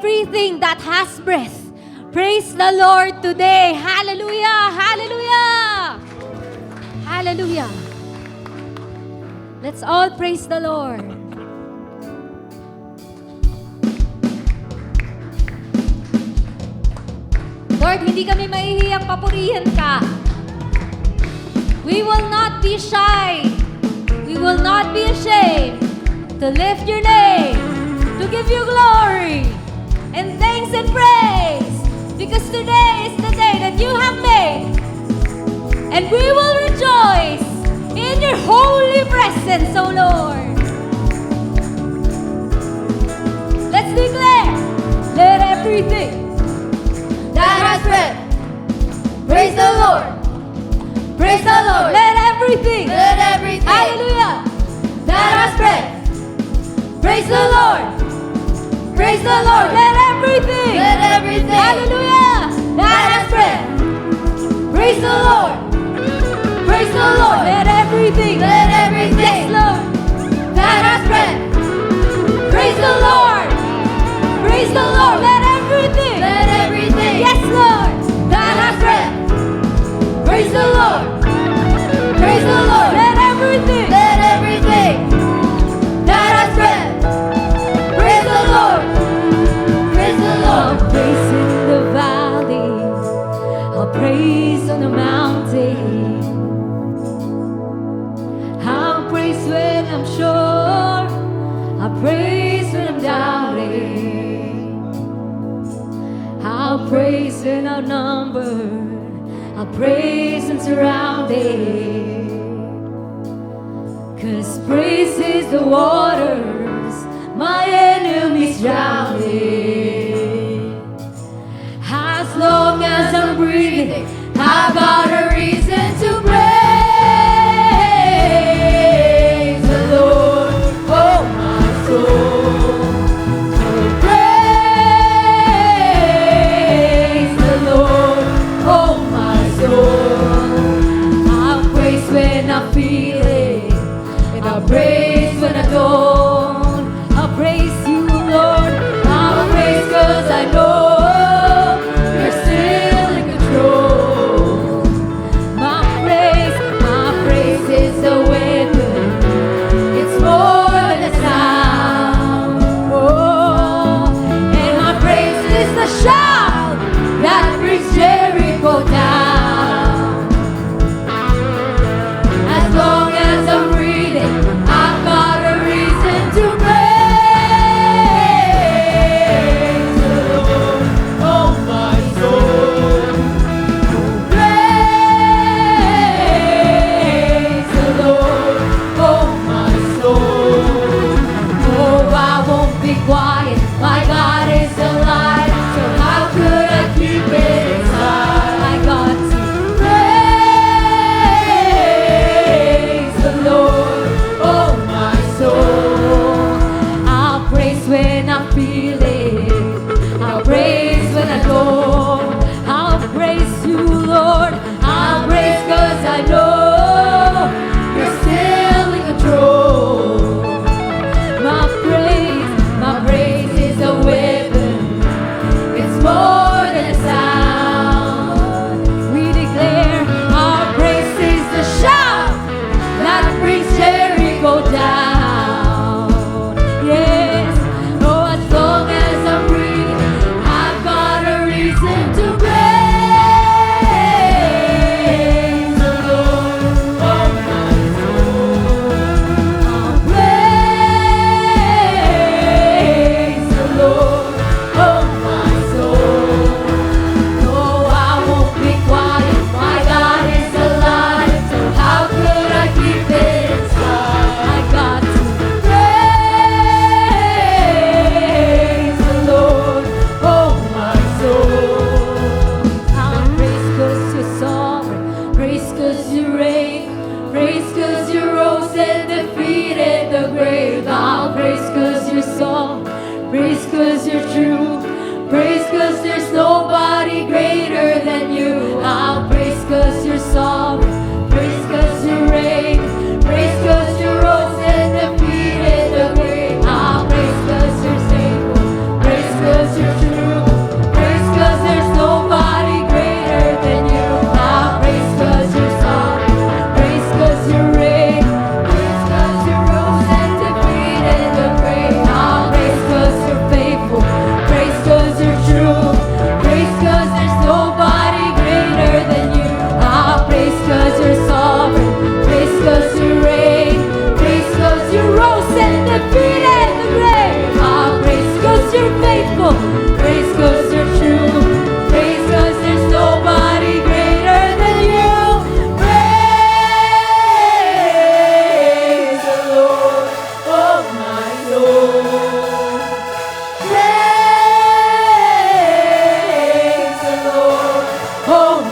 everything that has breath, praise the Lord today. Hallelujah! Hallelujah! Hallelujah! Let's all praise the Lord. Lord, hindi kami mahihiyang papurihin ka. We will not be shy. We will not be ashamed to lift your name, to give you glory and thanks and praise, because today is the day that you have made, and we will rejoice in your holy presence, O Lord. Let's declare, let everything that has breath, praise the Lord. Praise the Lord. Let everything, hallelujah, that has breath, praise the Lord. Praise the Lord. Let everything, hallelujah, that has breath, praise the Lord. Praise the Lord. Let everything, yes, Lord, that has breath, praise the Lord. Praise the Lord. Let everything, yes, Lord, that has breath, praise the Lord. Praise the Lord. Let everything, that has breath, praise the Lord. Praise the Lord. I'll praise in the valley, I'll praise on the mountain, I'll praise when I'm sure, I'll praise when I'm doubting, I'll praise when I'm outnumbered, I'll praise when surrounded, 'cause praise is the waters my enemies drowning. As long as I'm breathing, I've got a reason to praise the Lord, oh my soul. Oh, praise the Lord, oh my soul. I'll praise when I feel it, and I'll praise when I don't. I'll praise you, Lord. I'll praise 'cause I know you're still in control.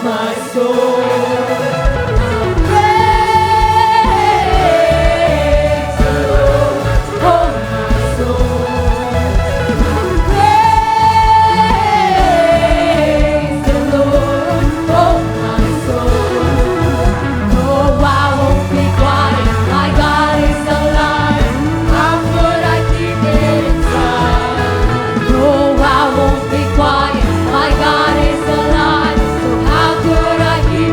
my soul. My God is alive, so how could I keep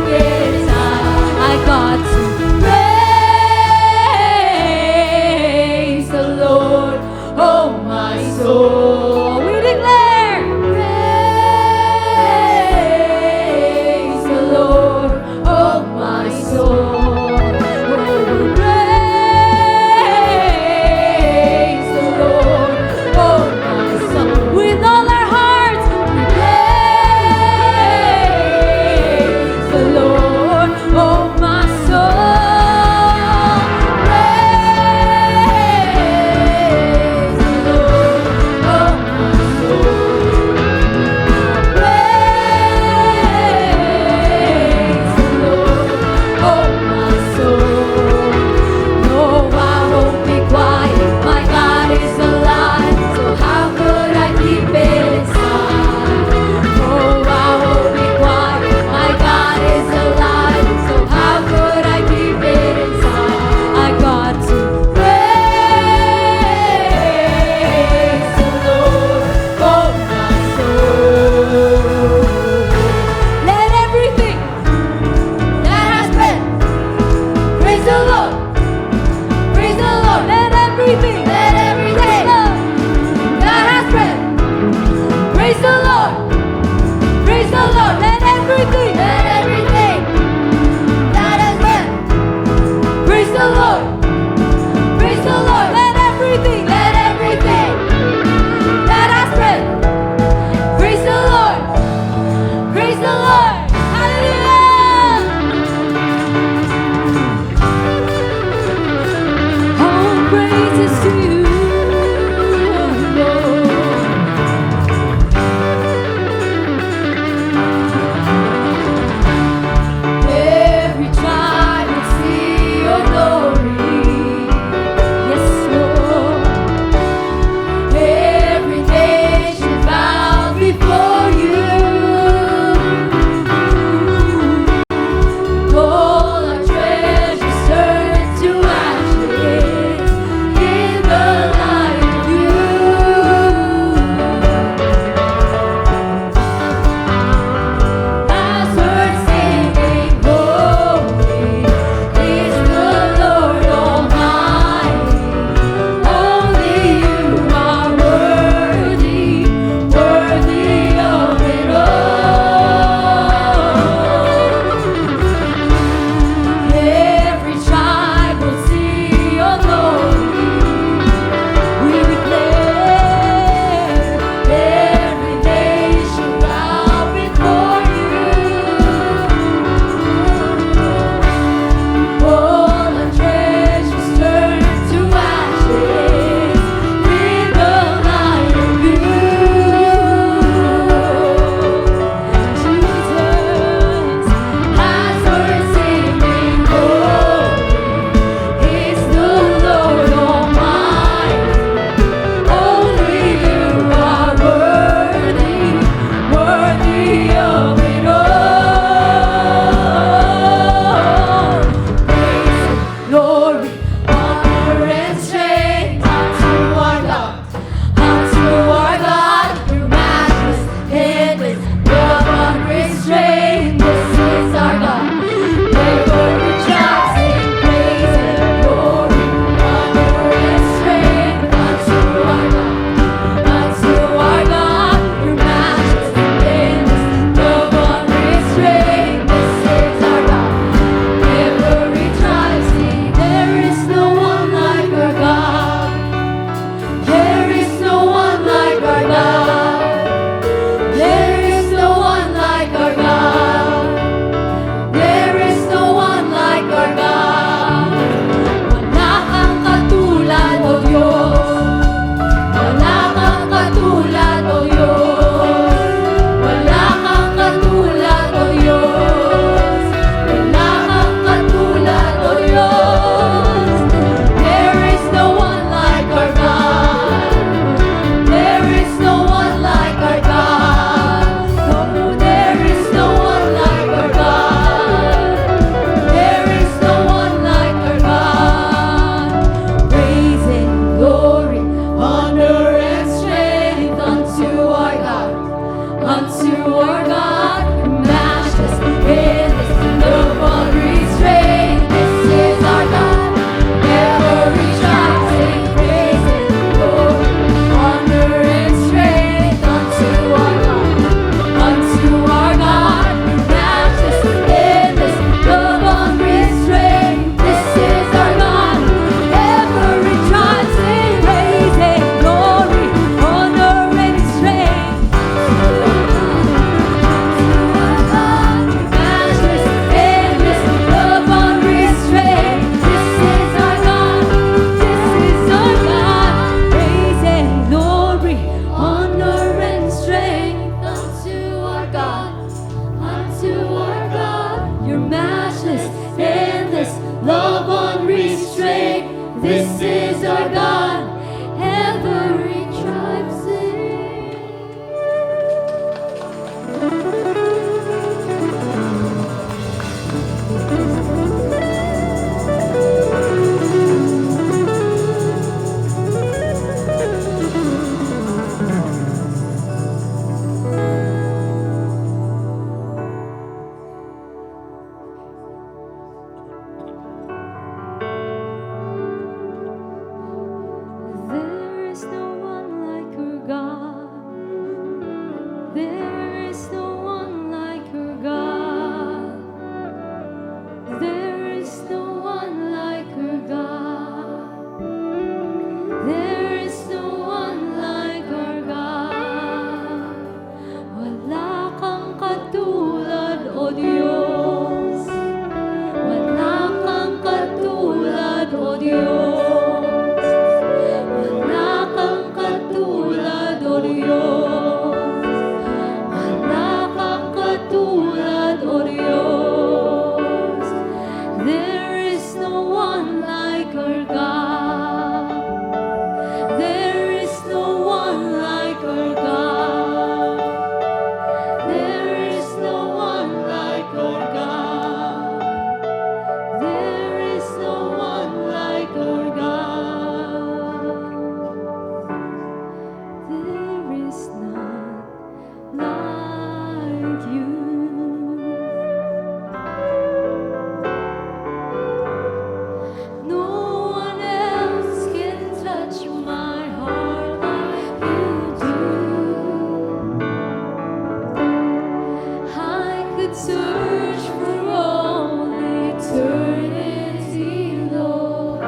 could search for all eternity, Lord,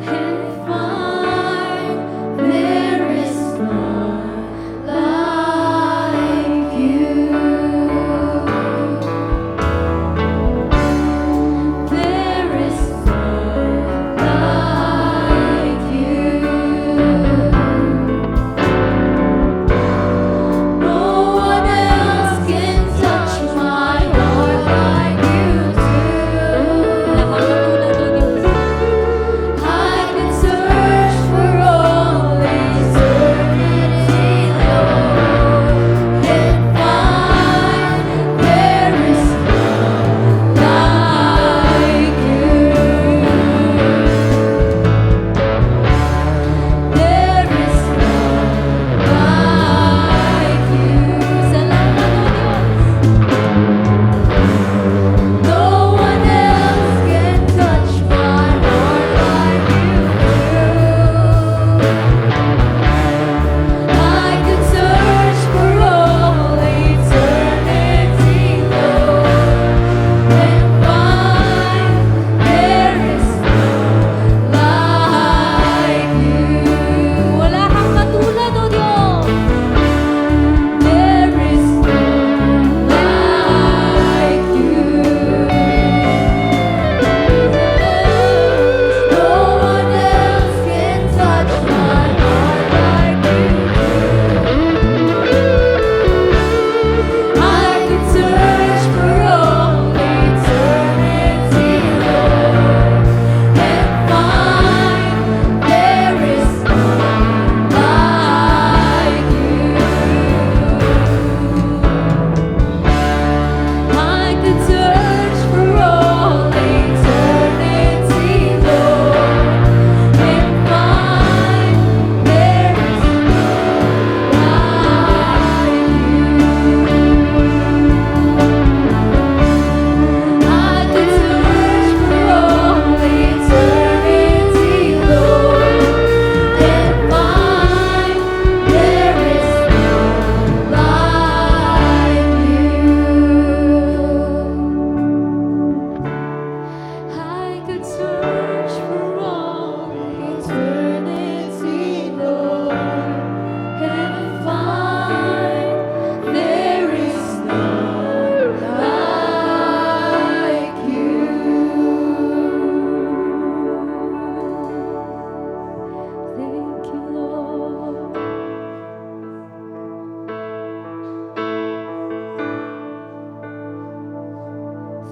and find there is none like you. There is none like you. No one else can touch my heart like you do. I can search for all eternity, Lord, and find there is none like you. There is none like you. Salamat, O Diyos. No one else can touch my heart like you do. I could search for all eternity, Lord, and find there is none like you. Wala kang katulad, O Diyos. There is none like you. No one else can touch my heart like you do. I could search for all eternity, Lord, and find there is none like you. I could search for all eternity, Lord, and find there is I could search for all eternity, Lord, and find there is none like you. Thank you, Lord.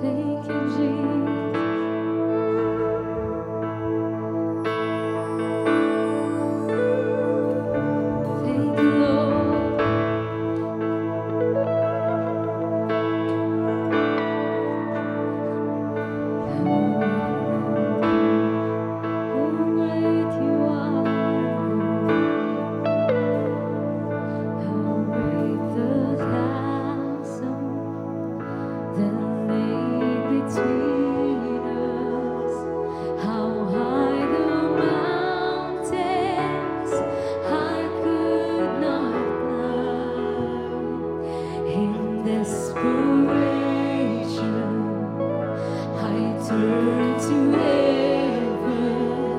Thank you, Jesus. Thank you, Lord. How great you are. How great the chasm that lay between us. How high the mountains I could not climb. In desperation, I turned to heaven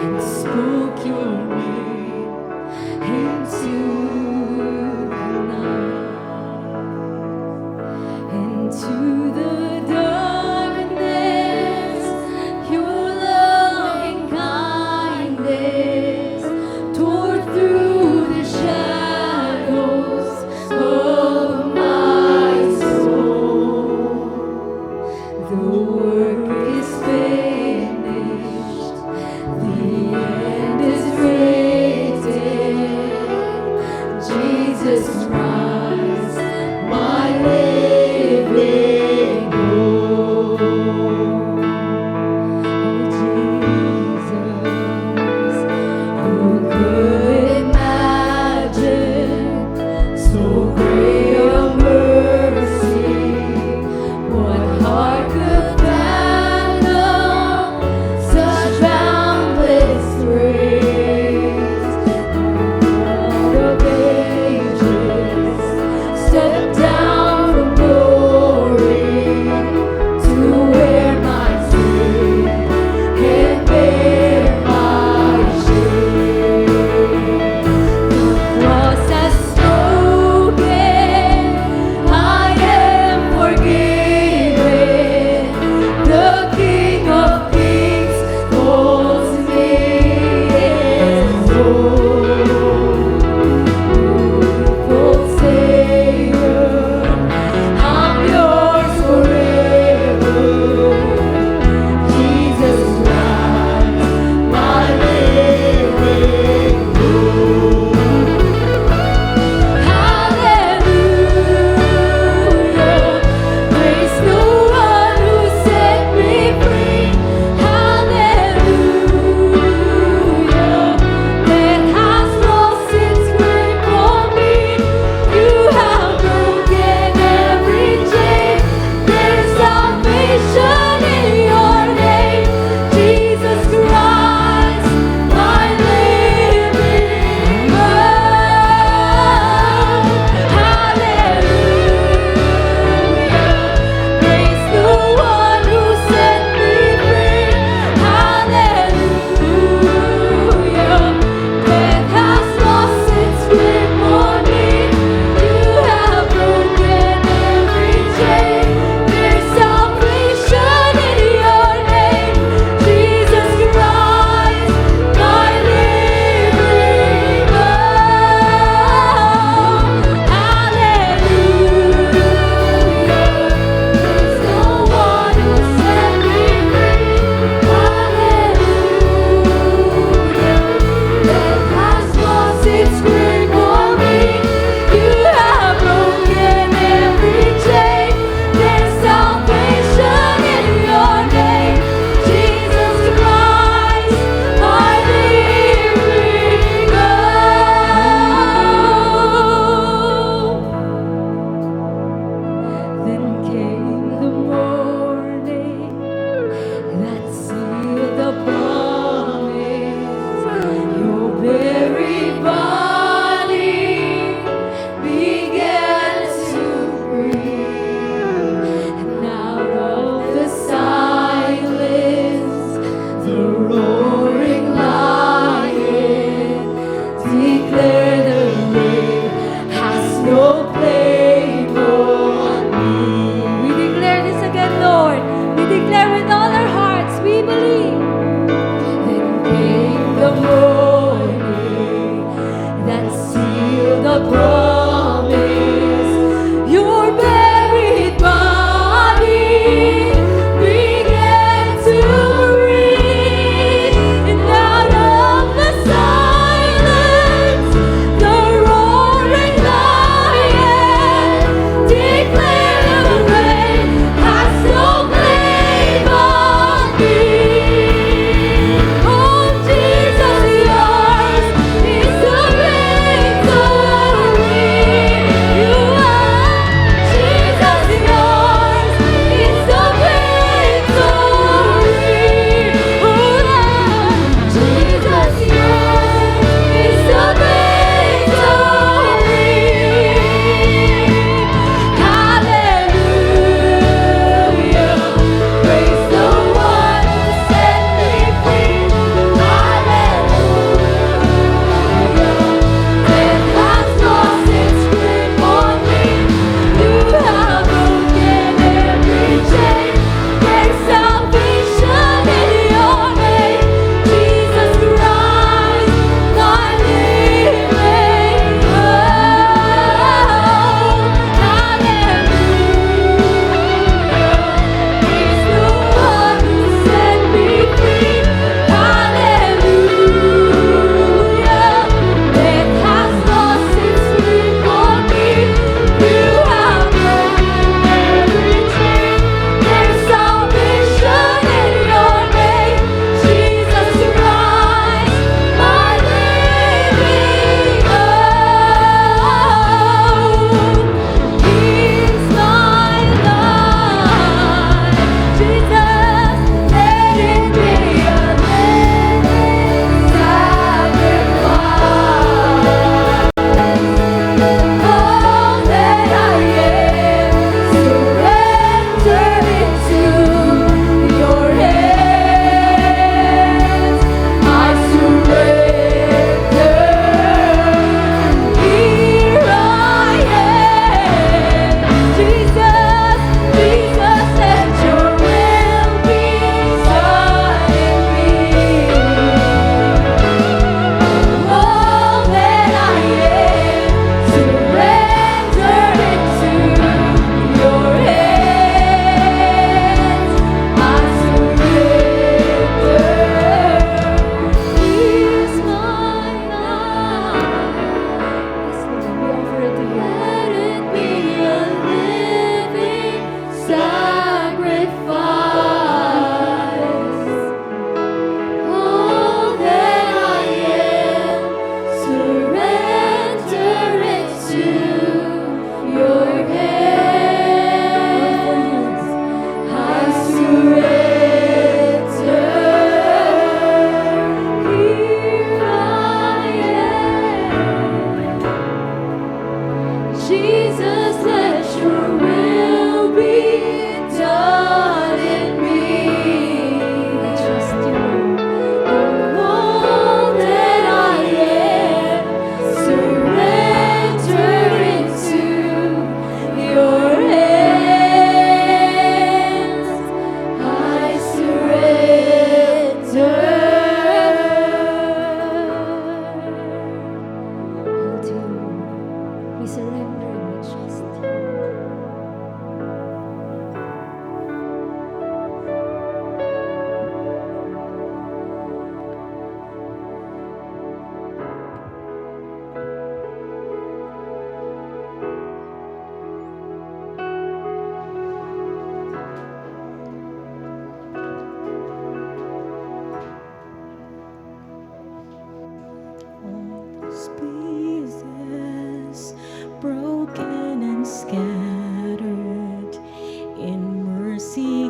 and spoke your name into the night. Into the darkness, your loving kindness tore through the shadows of my soul. The work is finished, the end is written. Jesus Christ, my living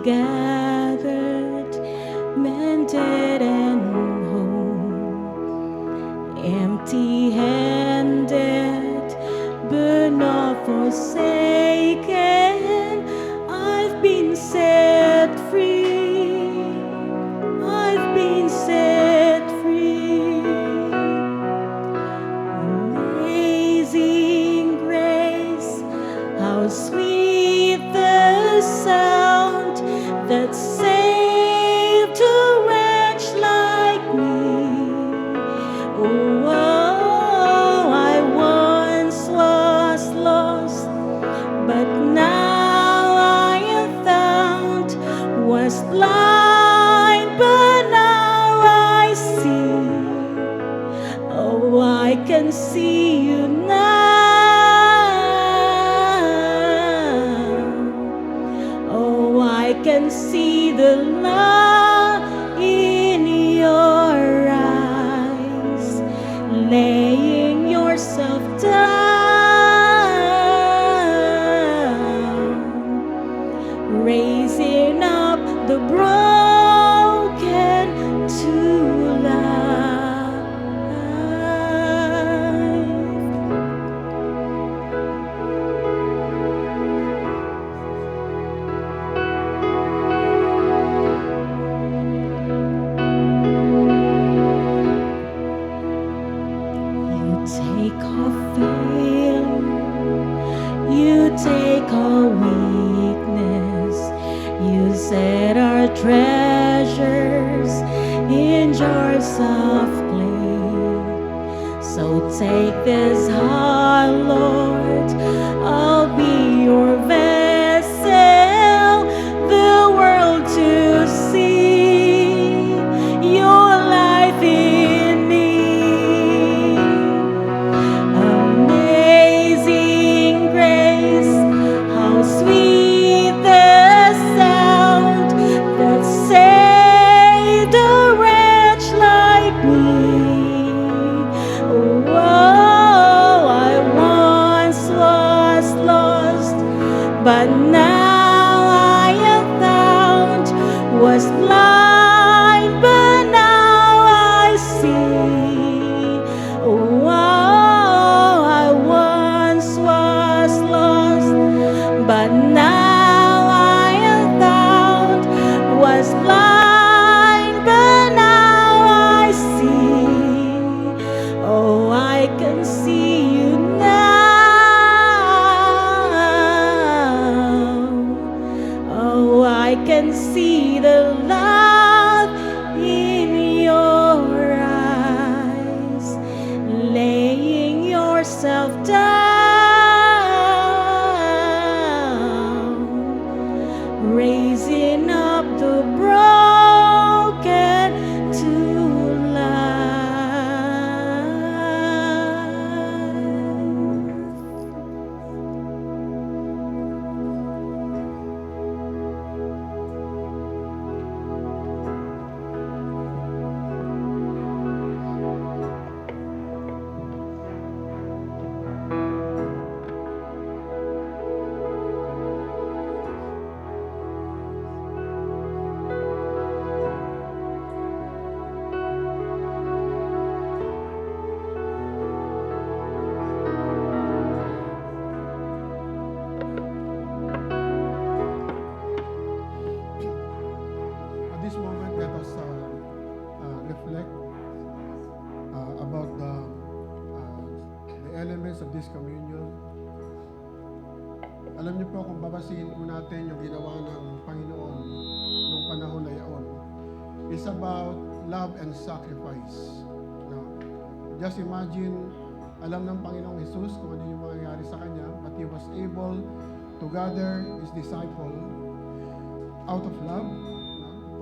gathered, mended and whole, empty-handed, but not forsaken. I've been set free. I've been set free. Amazing grace, how sweet the sound that saved a wretch like me. Oh, I once was lost, but now I am found. Was blind, but now I see. Oh, I can see you now. Oh, I can see the love in your eyes, laying yourself down, raising up the broken to life. You take our failure, you take our weakness, you set our treasures in jars of clay. So take this heart, Lord, I'll be your vessel, the world to see your life in me. Amazing grace, how sweet the sound that saved a wretch like me. Oh, I once was lost, but now I am found. Was blind, but now I see. Oh, I once was lost, but now I am found. Was blind, but now I see. Oh, I can see you now. Oh, I can see the love in your eyes, laying yourself down, raising up the broken to life. At this moment, let us reflect about the elements of this communion. Alam niyo po, kung babasihin po natin yung ginawa ng Panginoon nung panahon na yaon, it's about love and sacrifice. No? Just imagine, alam ng Panginoong Jesus kung ano yung mangyayari sa Kanya, but He was able to gather His disciple out of love, no?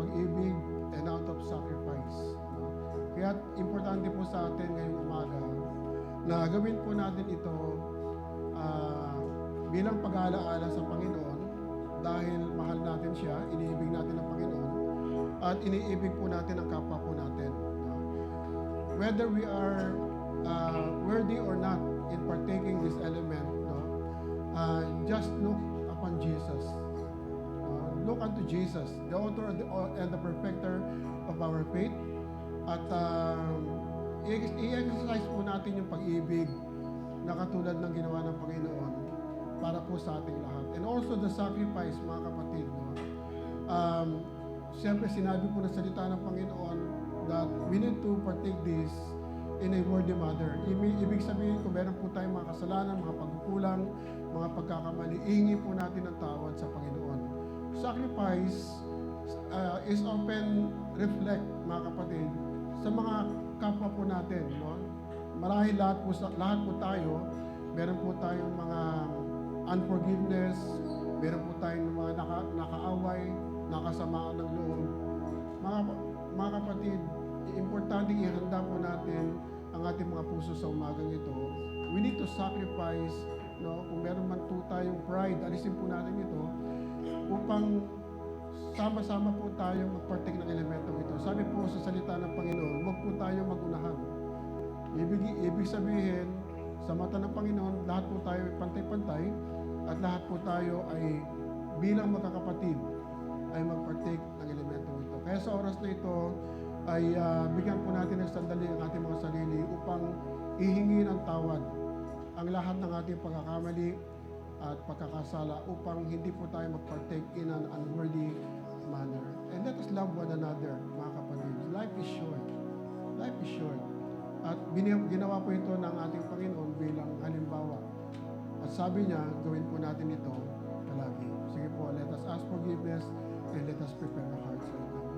Pag-ibig, and out of sacrifice. No? Kaya importante po sa atin ngayong umaga na gawin po natin ito bilang pag-aalaala sa Panginoon dahil mahal natin siya, iniibig natin ang Panginoon, at iniibig po natin ang kapwa po natin. No? Whether we are worthy or not in partaking this element, no? Just look upon Jesus. Look look unto Jesus, the author and the perfecter of our faith. At i-exercise po natin yung pag-ibig na katulad ng ginawa ng Panginoon para po sa ating lahat. And also the sacrifice, mga kapatid. No? Siyempre, sinabi po ng salita ng Panginoon that we need to partake this in a worthy manner. Ibig sabihin, kung meron po tayong mga kasalanan, mga pagkukulang, mga pagkakamali, ihingi po natin ng tawad sa Panginoon. Sacrifice is often reflect, mga kapatid, sa mga kapwa po natin. No? Marahil lahat po tayo, meron po tayong mga unforgiveness, meron po tayong mga nakaaway, nakasamaan ng loob. Mga kapatid, importante ihanda po natin ang ating mga puso sa umagang ito. We need to sacrifice, no? Kung meron man po tayong pride, alisin po natin ito upang sama-sama po tayo mag-partake ng elementong ito. Sabi po sa salita ng Panginoon, huwag po tayo mag-unahan. Ibig sabihin, sa mata ng Panginoon, lahat po tayo ay pantay-pantay at lahat po tayo ay bilang magkakapatid ay mag-partake ng elementong ito. Kaya sa oras na ito ay bigyan po natin ng sandali ang ating mga sarili upang ihingi ng tawad ang lahat ng ating pagkakamali at pagkakasala upang hindi po tayo mag-partake in an unworthy manner. And let us love one another, mga kapatid. Life is short. Life is short. At ginawa po ito ng ating Panginoon bilang halimbawa. At sabi niya, gawin po natin ito palagi. Sige po, let us ask forgiveness and let us prepare our hearts right now.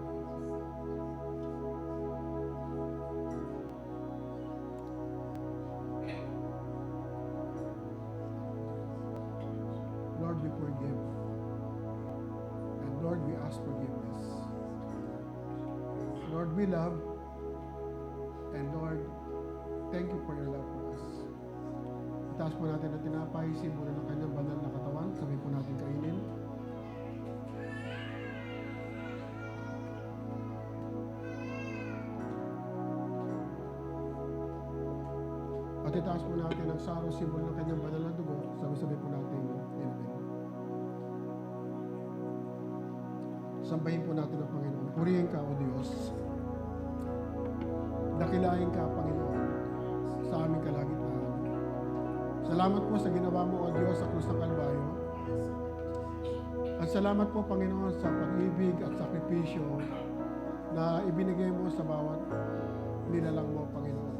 Lord, we forgive. And Lord, we ask forgiveness. Lord, we love. And Lord, thank you for your love for us. Itaas po natin ang tinapay, simbolo ng kanyang banal na katawan. Sabay po natin kainin. At itaas po natin ang saro, simbolo ng kanyang banal na dugo. Sabay-sabay po natin inumin. Sambahin po natin ang Panginoon. Purihin ka, O Diyos. Dakilain ka, Panginoon, sa aming kalagitnaan. Salamat po sa ginawa mo, O Diyos, sa krus ng Kalbaryo. At salamat po, Panginoon, sa pag-ibig at sakripisyo na ibinigay mo sa bawat nilalang mo, Panginoon.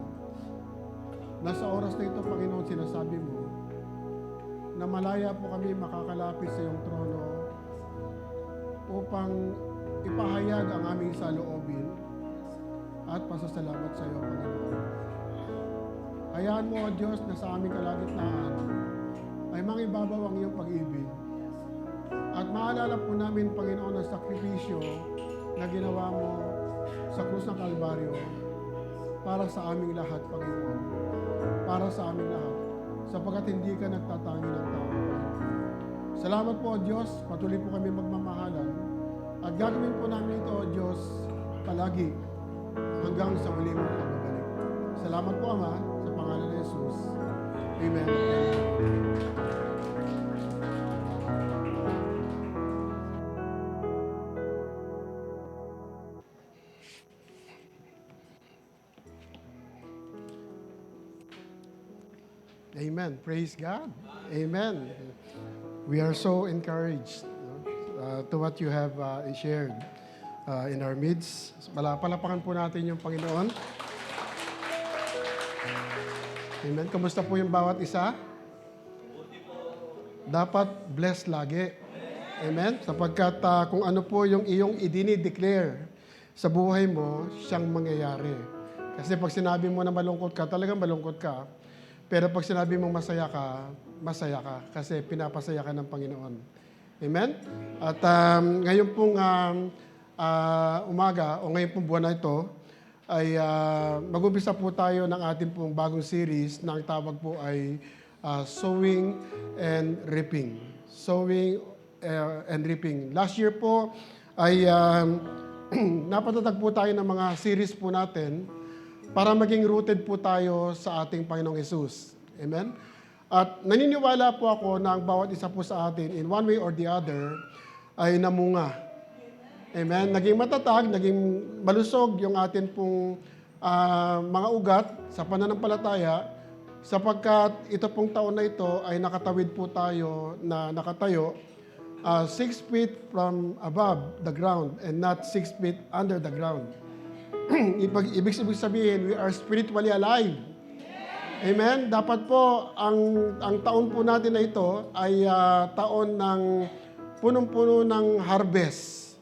Nasa oras na ito, Panginoon, sinasabi mo na malaya po kami makakalapit sa iyong trono upang ipahayag ang aming saloobin at pasasalamat sa iyo, Panginoon. Hayaan mo, O Diyos, na sa aming kalagitnaan ay mangibabaw ang iyong pag-ibig. At maalala po namin, Panginoon, ang sakripisyo na ginawa mo sa krus ng Kalbaryo para sa aming lahat, Panginoon. Para sa aming lahat. Sapagkat hindi ka nagtatangi ng tao, Panginoon. Salamat po, O Diyos. Patuloy po kami magmamahalan. At gagawin po namin ito, O Diyos, palagi hanggang sa muli mong pagbabalik. Salamat po, Ama, sa pangalan ni Jesus. Amen. Amen. Praise God. Amen. We are so encouraged to what you have shared in our midst. Palapakan po natin yung Panginoon. Amen. Kamusta po yung bawat isa? Dapat blessed lagi. Amen. Sapagkat kung ano po yung iyong idini-declare sa buhay mo, siyang mangyayari. Kasi pag sinabi mo na malungkot ka, talagang malungkot ka. Pero pag sinabi mong masaya ka. Kasi pinapasaya ka ng Panginoon. Amen? At ngayon pong umaga, o ngayon pong buwan na ito, ay mag-umpisa po tayo ng ating pong bagong series na ang tawag po ay Sowing and Reaping. Sowing and Reaping. Last year po ay napatatag po tayo ng mga series po natin para maging rooted po tayo sa ating Panginoong Hesus. Amen? At naniniwala po ako na ang bawat isa po sa atin, in one way or the other, ay namunga. Amen? Naging matatag, naging malusog yung atin pong mga ugat sa pananampalataya, sapagkat ito pong taon na ito ay nakatawid po tayo na nakatayo 6 feet from above the ground and not 6 feet under the ground. Ibig sabihin, we are spiritually alive. Amen? Dapat po, ang taon po natin na ito ay taon ng punong-puno ng harvest.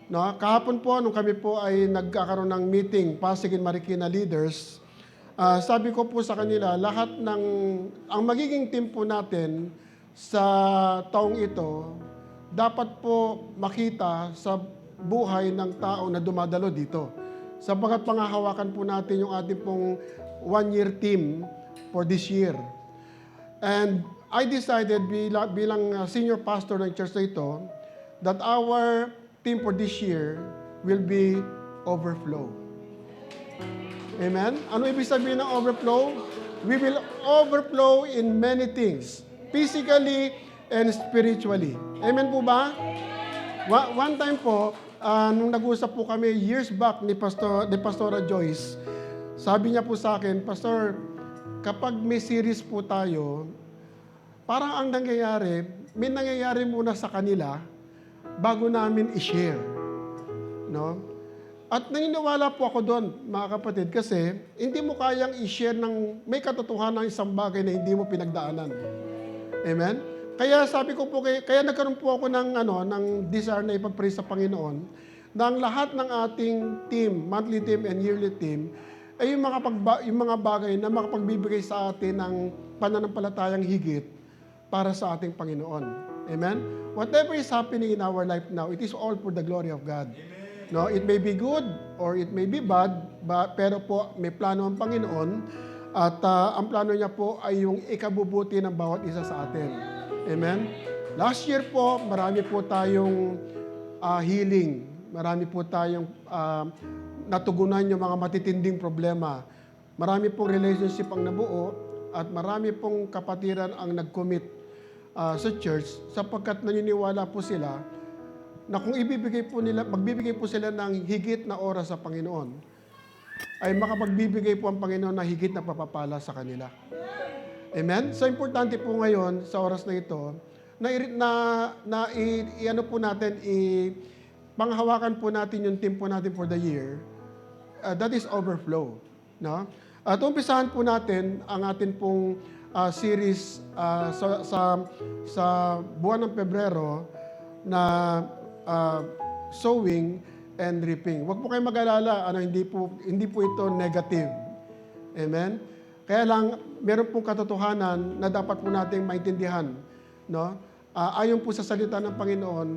No? Kahapon po, nung kami po ay nagkakaroon ng meeting, Pasig and Marikina leaders, sabi ko po sa kanila, ang magiging team po natin sa taong ito, dapat po makita sa buhay ng tao na dumadalo dito. Sapagkat pangahawakan po natin yung ating pong one-year team for this year. And I decided bilang senior pastor ng church na ito, that our team for this year will be overflow. Amen? Ano ibig sabihin ng overflow? We will overflow in many things, physically and spiritually. Amen po ba? One time po, nung nag-usap po kami years back ni Pastora Joyce, sabi niya po sa akin, Pastor, kapag may series po tayo, parang ang nangyayari, may nangyayari muna sa kanila bago namin i-share. No? At naniniwala po ako doon, mga kapatid, kasi hindi mo kayang i-share ng may katotohanan ng isang bagay na hindi mo pinagdaanan. Amen? Kaya sabi ko po, kaya nagkaroon po ako ng desire na ipag-pray sa Panginoon, na ang lahat ng ating team, monthly team and yearly team, ay yung mga bagay na makapagbibigay sa atin ng pananampalatayang higit para sa ating Panginoon. Amen? Whatever is happening in our life now, it is all for the glory of God. No, it may be good or it may be bad, pero po may plano ang Panginoon at ang plano niya po ay yung ikabubuti ng bawat isa sa atin. Amen? Last year po, marami po tayong healing. Marami po tayong natugunan yung mga matitinding problema. Marami pong relationship ang nabuo at marami pong kapatiran ang nag-commit sa church sapagkat naniniwala po sila na kung magbibigay po sila ng higit na oras sa Panginoon, ay makapagbibigay po ang Panginoon ng higit na papapala sa kanila. Amen? So, importante po ngayon, sa oras na ito, panghawakan po natin yung team po natin for the year, that is overflow. No? At umpisahan po natin ang atin pong series sa buwan ng Pebrero na sowing and reaping. Huwag po kayong mag-alala, hindi po ito negative. Amen? Kaya lang, meron pong katotohanan na dapat po nating maintindihan. No? Ayon po sa salita ng Panginoon,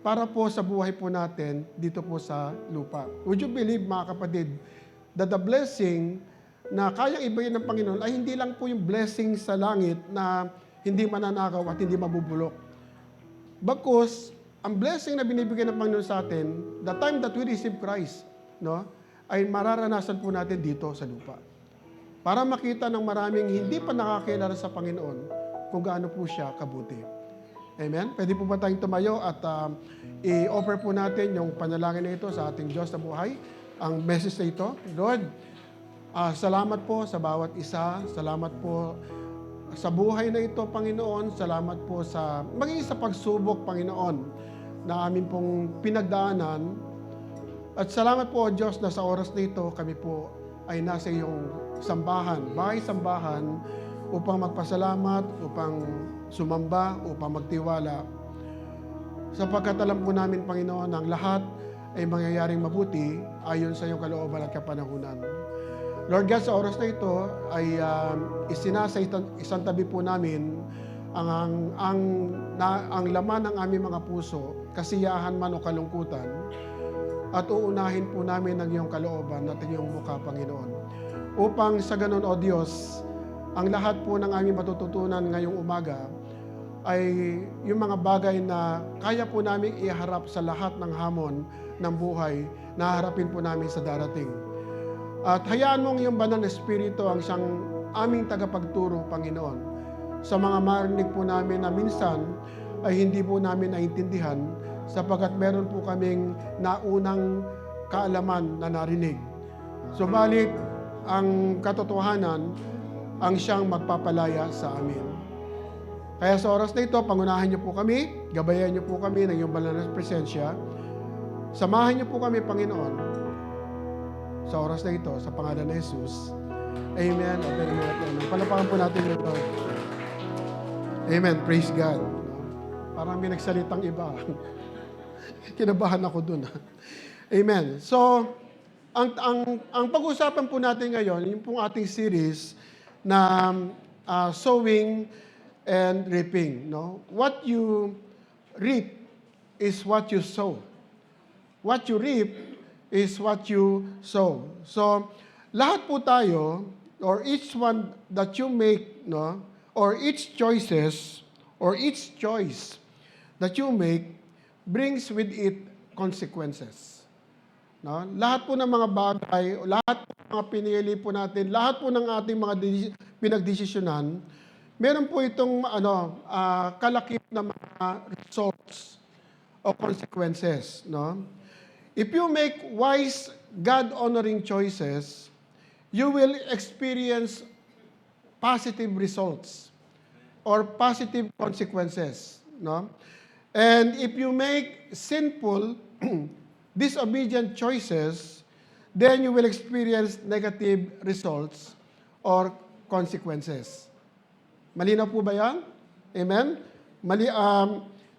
para po sa buhay po natin dito po sa lupa. Would you believe, mga kapatid, that the blessing na kayang ibigay ng Panginoon ay hindi lang po yung blessing sa langit na hindi mananakaw at hindi mabubulok. Bagkus, ang blessing na binibigay ng Panginoon sa atin, the time that we receive Christ, no, ay mararanasan po natin dito sa lupa. Para makita ng maraming hindi pa nakakilala sa Panginoon kung gaano po siya kabuti. Amen? Pwede po ba tayong tumayo at i-offer po natin yung panalangin na ito sa ating Diyos na buhay? Ang message na ito, Lord, salamat po sa bawat isa. Salamat po sa buhay na ito, Panginoon. Salamat po sa maging sa pagsubok, Panginoon, na amin pong pinagdaanan. At salamat po, Diyos, na sa oras na ito, kami po ay nasa iyong sambahan, bahay-sambahan, upang magpasalamat, upang sumamba, upang magtiwala. Sapagkat alam po namin, Panginoon, ang lahat ay mangyayaring mabuti ayon sa iyong kalooban at kapanahunan. Lord God, sa oras na ito ay isinasa isang tabi po namin ang laman ng aming mga puso, kasiyahan man o kalungkutan, at uunahin po namin ang iyong kalooban at ang iyong mukha, Panginoon. Upang sa ganon, O Diyos, ang lahat po ng aming matututunan ngayong umaga ay yung mga bagay na kaya po namin iharap sa lahat ng hamon ng buhay na harapin po namin sa darating. At hayaan mong iyong banal na Espiritu ang siyang aming tagapagturo, Panginoon, sa mga marinig po namin na minsan ay hindi po namin naintindihan sapagkat meron po kaming naunang kaalaman na narinig. Subalit, ang katotohanan ang siyang magpapalaya sa amin. Kaya sa oras na ito, pangunahan niyo po kami, gabayan niyo po kami ng iyong banal na presensya. Samahan niyo po kami, Panginoon, sa oras na ito, sa pangalan ni Jesus. Amen. Amen. Palapakan po natin yung Lord. Amen. Praise God. Parang may nagsalitang iba. Kinabahan ako dun. Amen. So, ang pag-uusapan po natin ngayon, yung pong ating series na sowing and reaping. No? What you reap is what you sow. What you reap is what you sow. So, lahat po tayo, or each one that you make, no, or each choice that you make brings with it consequences. No? Lahat po ng mga bagay, lahat po ng mga pinili po natin, lahat po ng ating mga pinagdesisyonan, meron po itong kalakip na mga results o consequences. No? If you make wise, God-honoring choices, you will experience positive results or positive consequences. No? And if you make sinful, disobedient choices, then you will experience negative results or consequences. Malinaw po ba yan? Amen?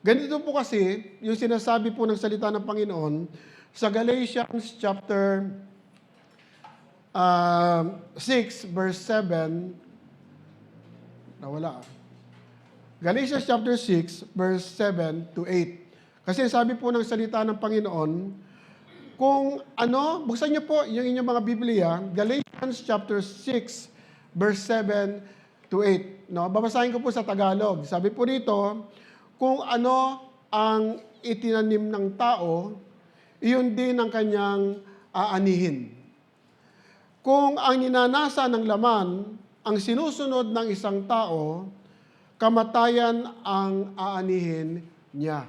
Ganito po kasi, yung sinasabi po ng salita ng Panginoon, sa Galatians chapter 6, verse 7, nawala. Galatians chapter 6, verse 7 to 8. Kasi sabi po ng salita ng Panginoon, kung buksan niyo po yung inyong mga Biblia, Galatians chapter 6, verse 7 to 8. No? Babasahin ko po sa Tagalog. Sabi po dito, kung ano ang itinanim ng tao, iyon din ang kanyang aanihin. Kung ang ninanasa ng laman, ang sinusunod ng isang tao, kamatayan ang aanihin niya.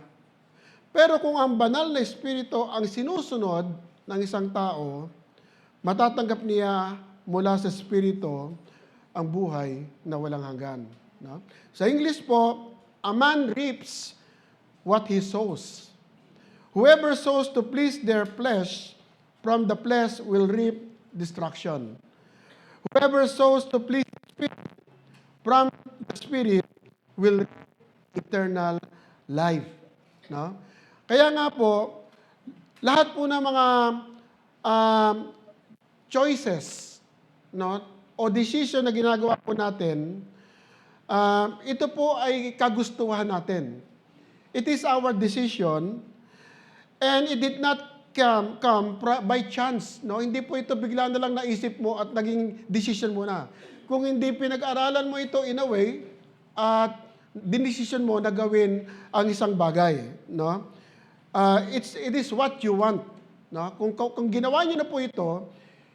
Pero kung ang banal na espiritu ang sinusunod ng isang tao, matatanggap niya mula sa espiritu ang buhay na walang hanggan. No? Sa English po, a man reaps what he sows. Whoever sows to please their flesh, from the flesh will reap destruction. Whoever sows to please the Spirit, from the Spirit will reap eternal life. No? Kaya nga po, lahat po ng mga choices, no, o decision na ginagawa po natin, ito po ay kagustuhan natin. It is our decision, and it did not come by chance. No? Hindi po ito bigla na lang naisip mo at naging decision mo na. Kung hindi pinag-aralan mo ito in a way, at dinesisyon mo na gawin ang isang bagay. No? It is what you want. No? Kung ginawa niyo na po ito,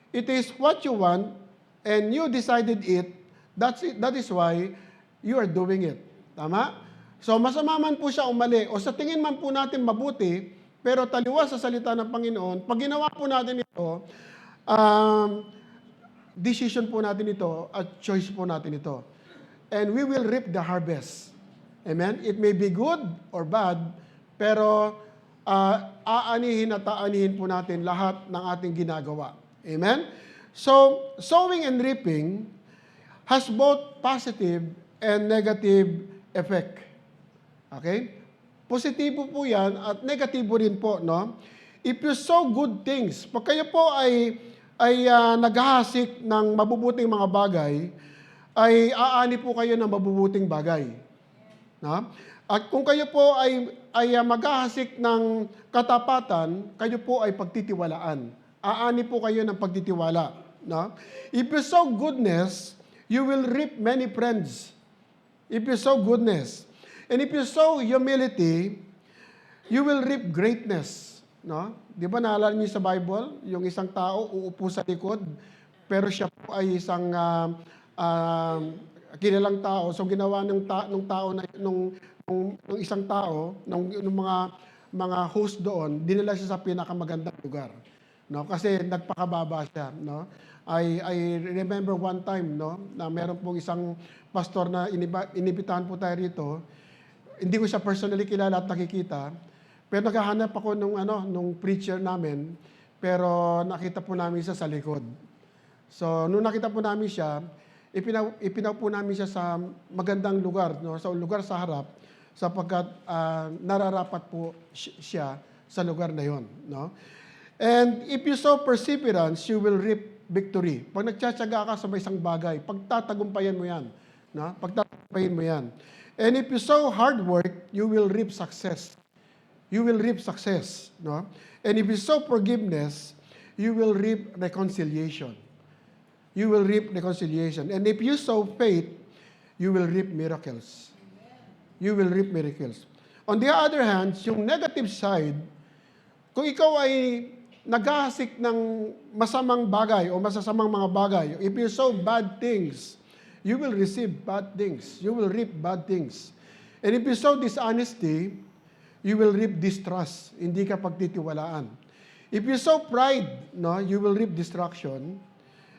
it is what you want, and you decided it, that is why you are doing it. Tama? So, masama man po siya o mali, o sa tingin man po natin mabuti, pero taliwas sa salita ng Panginoon, pag ginawa po natin ito, decision po natin ito, at choice po natin ito. And we will reap the harvest. Amen? It may be good or bad, pero aanihin at aanihin po natin lahat ng ating ginagawa. Amen? So, sowing and reaping has both positive and negative effect. Okay? Positibo po yan at negatibo rin po, no? If you sow good things, pag kayo po ay naghahasik ng mabubuting mga bagay, ay aani po kayo ng mabubuting bagay. No? At kung kayo po ay maghahasik ng katapatan, kayo po ay pagtitiwalaan. Aani po kayo ng pagtitiwala. No? If you sow goodness, you will reap many friends. If you sow goodness. And if you sow humility, you will reap greatness. No? Di ba naalala niyo sa Bible, yung isang tao uupo sa likod, pero siya po ay isang kilalang tao. So ginawa ng tao na nung ng isang tao, ng mga host doon, dinala siya sa pinakamagandang lugar. No, kasi nagpakababa siya, no. I remember one time, no, na meron pong isang pastor na inibitahan po tayo rito. Hindi ko siya personally kilala at nakikita, pero naghahanap ako nung preacher namin, pero nakita po namin siya sa likod. So, nung nakita po namin siya, ipinaw po namin siya sa magandang lugar, no, sa lugar sa harap, sapagkat nararapat po siya sa lugar na yon, no. And if you sow perseverance, you will reap victory. Pag nagtsatsaga ka sa may isang bagay, pagtatagumpayan mo yan. No? Pagtatagumpayan mo yan. And if you sow hard work, you will reap success. You will reap success. No? And if you sow forgiveness, you will reap reconciliation. You will reap reconciliation. And if you sow faith, you will reap miracles. You will reap miracles. On the other hand, yung negative side, kung ikaw ay naghahasik ng masamang bagay o masasamang mga bagay, if you sow bad things, you will receive bad things. You will reap bad things. And if you sow dishonesty, you will reap distrust. Hindi ka pagtitiwalaan. If you sow pride, no, you will reap destruction.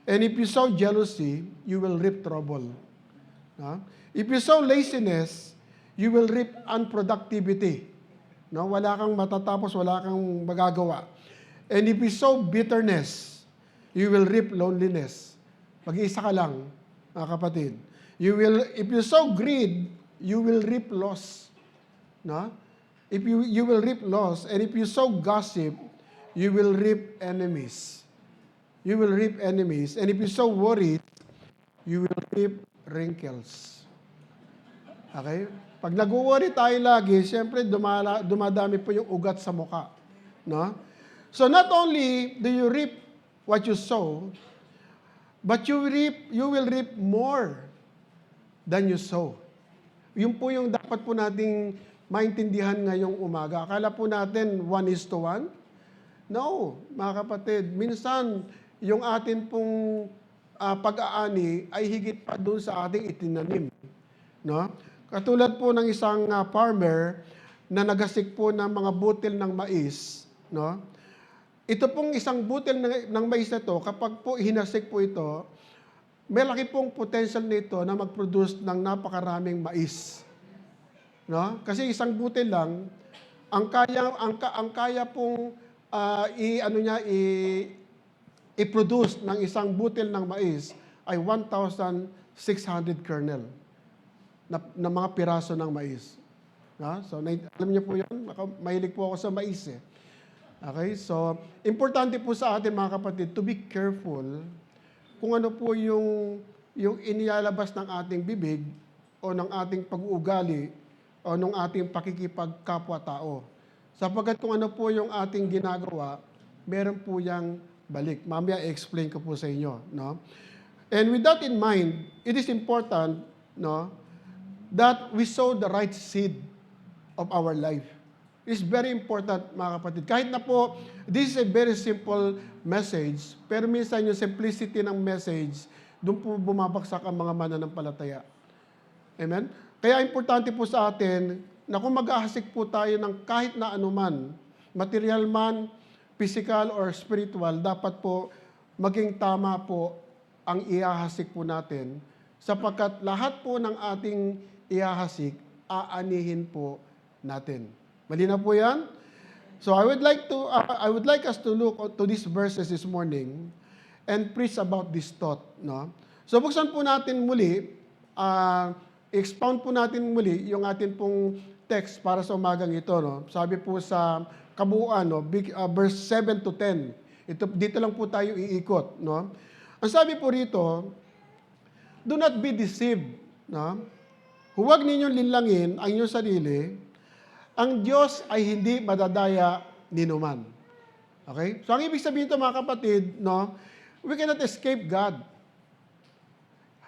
And if you sow jealousy, you will reap trouble. No? If you sow laziness, you will reap unproductivity. No, wala kang matatapos, wala kang magagawa. And if you sow bitterness, you will reap loneliness. Pag-iisa ka lang, mga kapatid. If you sow greed, you will reap loss. No? If you will reap loss, and if you sow gossip, you will reap enemies. You will reap enemies. And if you sow worry, you will reap wrinkles. Okay? Pag nag-worry tayo lagi, siyempre dumadami po yung ugat sa muka. No? So not only do you reap what you sow, but you will reap more than you sow. Yun po yung dapat po nating maintindihan ngayong umaga. Akala po natin 1:1? No, mga kapatid. Minsan, yung atin pong pag-aani ay higit pa doon sa ating itinanim. No? Katulad po ng isang farmer na nagasik po ng mga butil ng mais, no? Ito pong isang butil ng mais na to, kapag po hinasik po ito, may laki pong potential nito na mag-produce ng napakaraming mais. No? Kasi isang butil lang, ang kaya pong i-produce ng isang butil ng mais ay 1,600 kernel na mga piraso ng mais. No? So, alam niyo po yun? Mahilig po ako sa mais eh. Okay, so importante po sa atin mga kapatid to be careful kung ano po yung inilalabas ng ating bibig o ng ating pag-uugali o ng ating pakikipagkapwa-tao. Sapagkat kung ano po yung ating ginagawa, meron po yang balik. Mamaya i-explain ko po sa inyo, no? And with that in mind, it is important, no, that we sow the right seed of our life. It's very important, mga kapatid. Kahit na po, this is a very simple message, pero minsan yung simplicity ng message, doon po bumabagsak ang mga mananampalataya. Amen? Kaya importante po sa atin na kung mag-ahasik po tayo ng kahit na anuman, material man, physical or spiritual, dapat po maging tama po ang iahasik po natin, sapagkat lahat po ng ating iahasik, aanihin po natin. Malinaw po yan? So I would like us to look to these verses this morning and preach about this thought, no? So buksan po natin muli, expound po natin muli yung atin pong text para sa umagang ito, no? Sabi po sa kabuuan, no, verse 7 to 10. Dito lang po tayo iikot, no? Ang sabi po rito, do not be deceived, no? Huwag ninyong linlangin ang inyong sarili. Ang Diyos ay hindi madadaya ninuman. Okay? So, ang ibig sabihin ito, mga kapatid, no, we cannot escape God.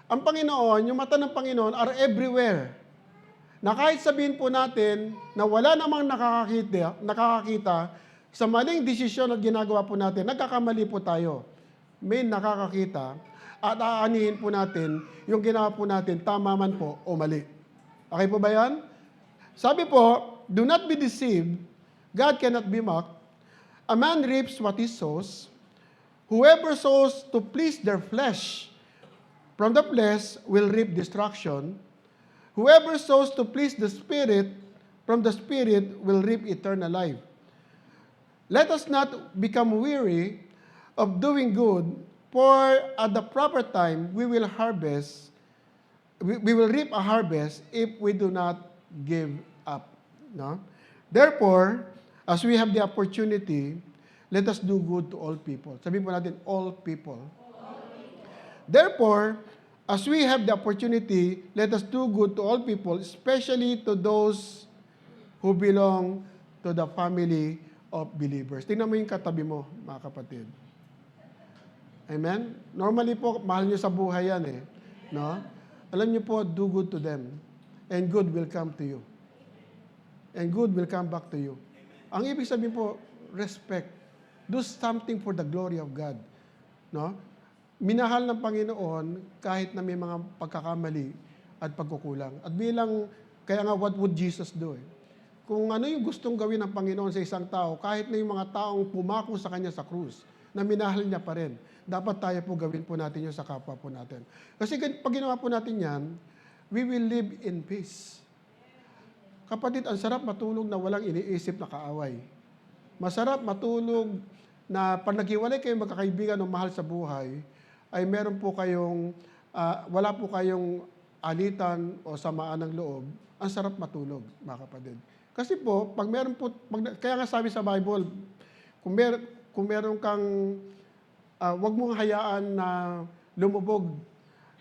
Ang Panginoon, yung mata ng Panginoon are everywhere. Na kahit sabihin po natin na wala namang nakakakita sa maling desisyon na ginagawa po natin, nagkakamali po tayo. May nakakakita at aanihin po natin yung ginawa po natin, tama man po o mali. Okay po ba yan? Sabi po, do not be deceived. God cannot be mocked. A man reaps what he sows. Whoever sows to please their flesh, from the flesh will reap destruction. Whoever sows to please the Spirit, from the Spirit will reap eternal life. Let us not become weary of doing good, for at the proper time we will harvest, we will reap a harvest if we do not give up. No? Therefore, as we have the opportunity, let us do good to all people. Sabihin po natin, all people. Therefore, as we have the opportunity, let us do good to all people, especially to those who belong to the family of believers. Tingnan mo yung katabi mo, mga kapatid. Amen? Normally po, mahal nyo sa buhay yan eh. No? Alam nyo po, do good to them. And good will come to you. And good will come back to you. Ang ibig sabihin po, respect. Do something for the glory of God. No? Minahal ng Panginoon kahit na may mga pagkakamali at pagkukulang. At bilang, kaya nga, what would Jesus do? Kung ano yung gustong gawin ng Panginoon sa isang tao, kahit na yung mga taong pumako sa Kanya sa krus, na minahal niya pa rin, dapat tayo po gawin po natin yun sa kapwa po natin. Kasi pag ginawa po natin yan, we will live in peace. Kapatid, ang sarap matulog na walang iniisip na kaaway. Masarap matulog na pag naghiwalay kayo magkakaibigan o mahal sa buhay, ay meron po kayong, wala po kayong alitan o samaan ng loob, ang sarap matulog, mga kapatid. Kasi po, pag meron po, kaya nga sabi sa Bible, kung meron kang, wag mong hayaan na lumubog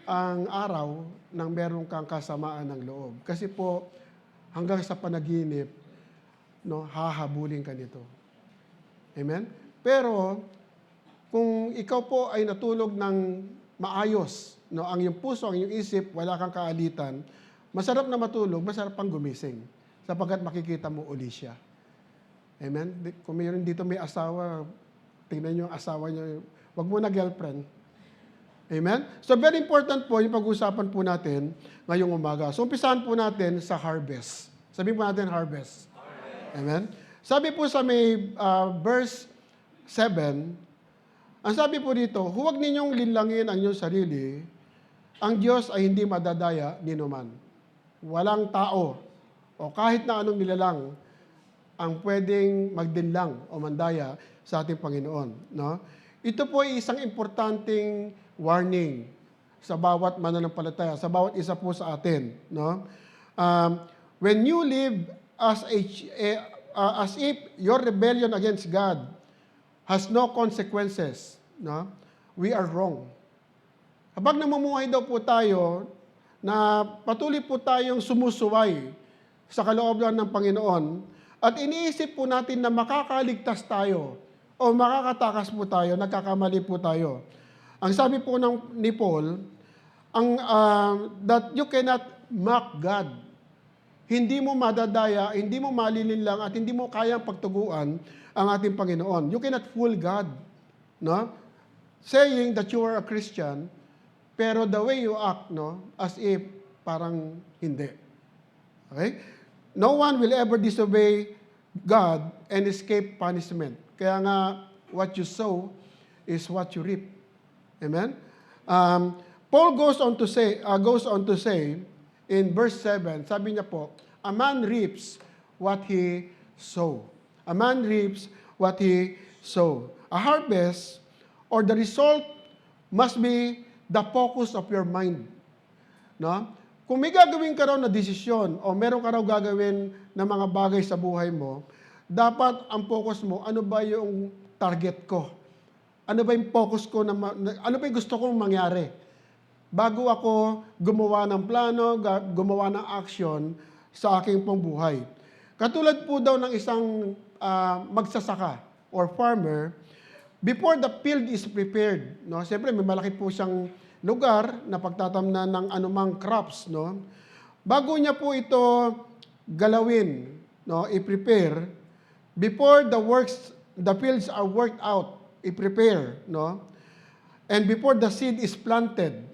ang araw nang meron kang kasamaan ng loob. Kasi po, hanggang sa panaginip, no, hahabulin ka nito. Amen? Pero, kung ikaw po ay natulog ng maayos, no, ang iyong puso, ang iyong isip, wala kang kaalitan, masarap na matulog, masarap pang gumising, sapagkat makikita mo uli siya. Amen? Kung mayroon dito may asawa, tingnan niyo ang asawa niyo, wag mo na girlfriend. Amen? So, very important po yung pag-usapan po natin ngayong umaga. So, umpisahan po natin sa harvest. Sabihin po natin harvest. Amen? Sabi po sa may verse 7, ang sabi po dito, huwag ninyong linlangin ang inyong sarili, ang Diyos ay hindi madadaya ninuman. Walang tao o kahit na anong nilalang ang pwedeng magdinlang o mandaya sa ating Panginoon. No? Ito po ay isang importanteng warning sa bawat mananampalataya, sa bawat isa po sa atin. No? When you live as if your rebellion against God has no consequences, no? We are wrong. Kapag namumuhay daw po tayo na patuloy po tayong sumusuway sa kalooban ng Panginoon at iniisip po natin na makakaligtas tayo o makakatakas po tayo, nagkakamali po tayo. Ang sabi po ni Paul, that you cannot mock God. Hindi mo madadaya, hindi mo malilinlang at hindi mo kayang pagtuguan ang ating Panginoon. You cannot fool God. No? Saying that you are a Christian, pero the way you act, no, as if parang hindi. Okay? No one will ever disobey God and escape punishment. Kaya nga, what you sow is what you reap. Amen? Paul goes on to say in verse 7, sabi niya po, a man reaps what he sow. A man reaps what he sow. A harvest or the result must be the focus of your mind. No? Kung may gagawin ka raw na desisyon o meron ka raw gagawin na mga bagay sa buhay mo, dapat ang focus mo, ano ba yung target ko? Ano ba yung focus ko? Ano ba yung gusto kong mangyari? Bago ako gumawa ng plano, gumawa ng action sa aking pong buhay. Katulad po daw ng isang magsasaka or farmer, before the field is prepared, no? Siyempre, may malaki po siyang lugar na pagtatamnan ng anumang crops, no? Bago niya po ito galawin, no, i-prepare, before the fields are worked out, i-prepare, no? And before the seed is planted,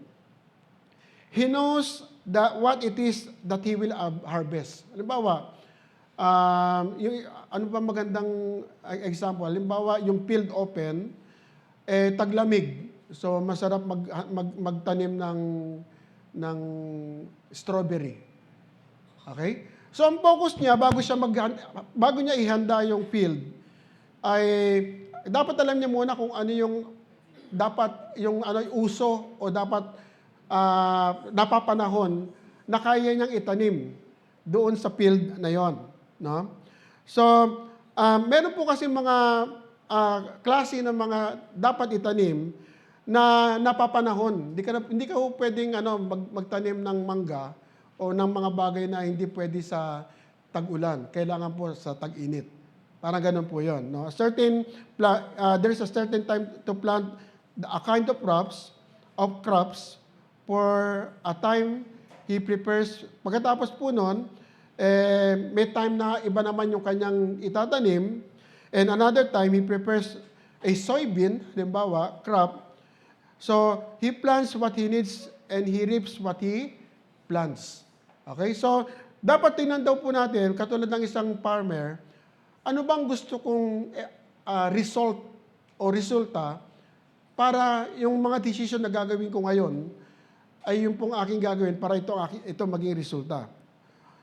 he knows what it is that he will harvest. Halimbawa, yung, ano ba magandang example? Halimbawa, yung field open, taglamig. So, masarap magtanim ng strawberry. Okay? So, ang focus niya, bago niya ihanda yung field, ay dapat alam niya muna kung ano yung uso o dapat napapanahon na kaya niyang itanim doon sa field na yon, no? So, meron po kasi mga klase ng mga dapat itanim na napapanahon. Hindi ka po pwedeng magtanim ng mangga o ng mga bagay na hindi pwede sa tag-ulan. Kailangan po sa tag-init. Parang ganun po yun, no? There's a certain time to plant a kind of crops for a time he prepares. Pagkatapos po nun, may time na iba naman yung kanyang itatanim, and another time he prepares a soybean, halimbawa, crop. So, he plants what he needs and he reaps what he plants. Okay? So, dapat tingnan daw po natin, katulad ng isang farmer, ano bang gusto kong result o resulta para yung mga decision na gagawin ko ngayon ay yung pong aking gagawin para ito maging resulta.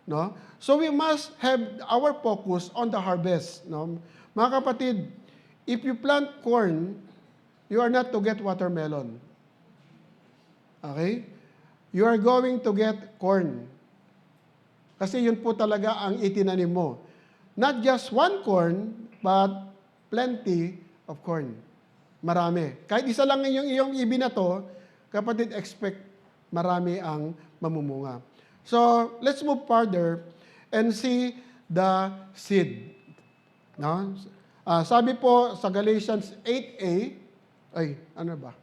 No? So we must have our focus on the harvest. No? Mga kapatid, if you plant corn, you are not to get watermelon. Okay? You are going to get corn. Kasi yun po talaga ang itinanim mo. Not just one corn, but plenty of corn. Marami. Kahit isa lang yung iyong ibinato, kapatid, expect marami ang mamumunga. So, let's move further and see the seed. No? Sabi po sa Galatians 8a, ano ba?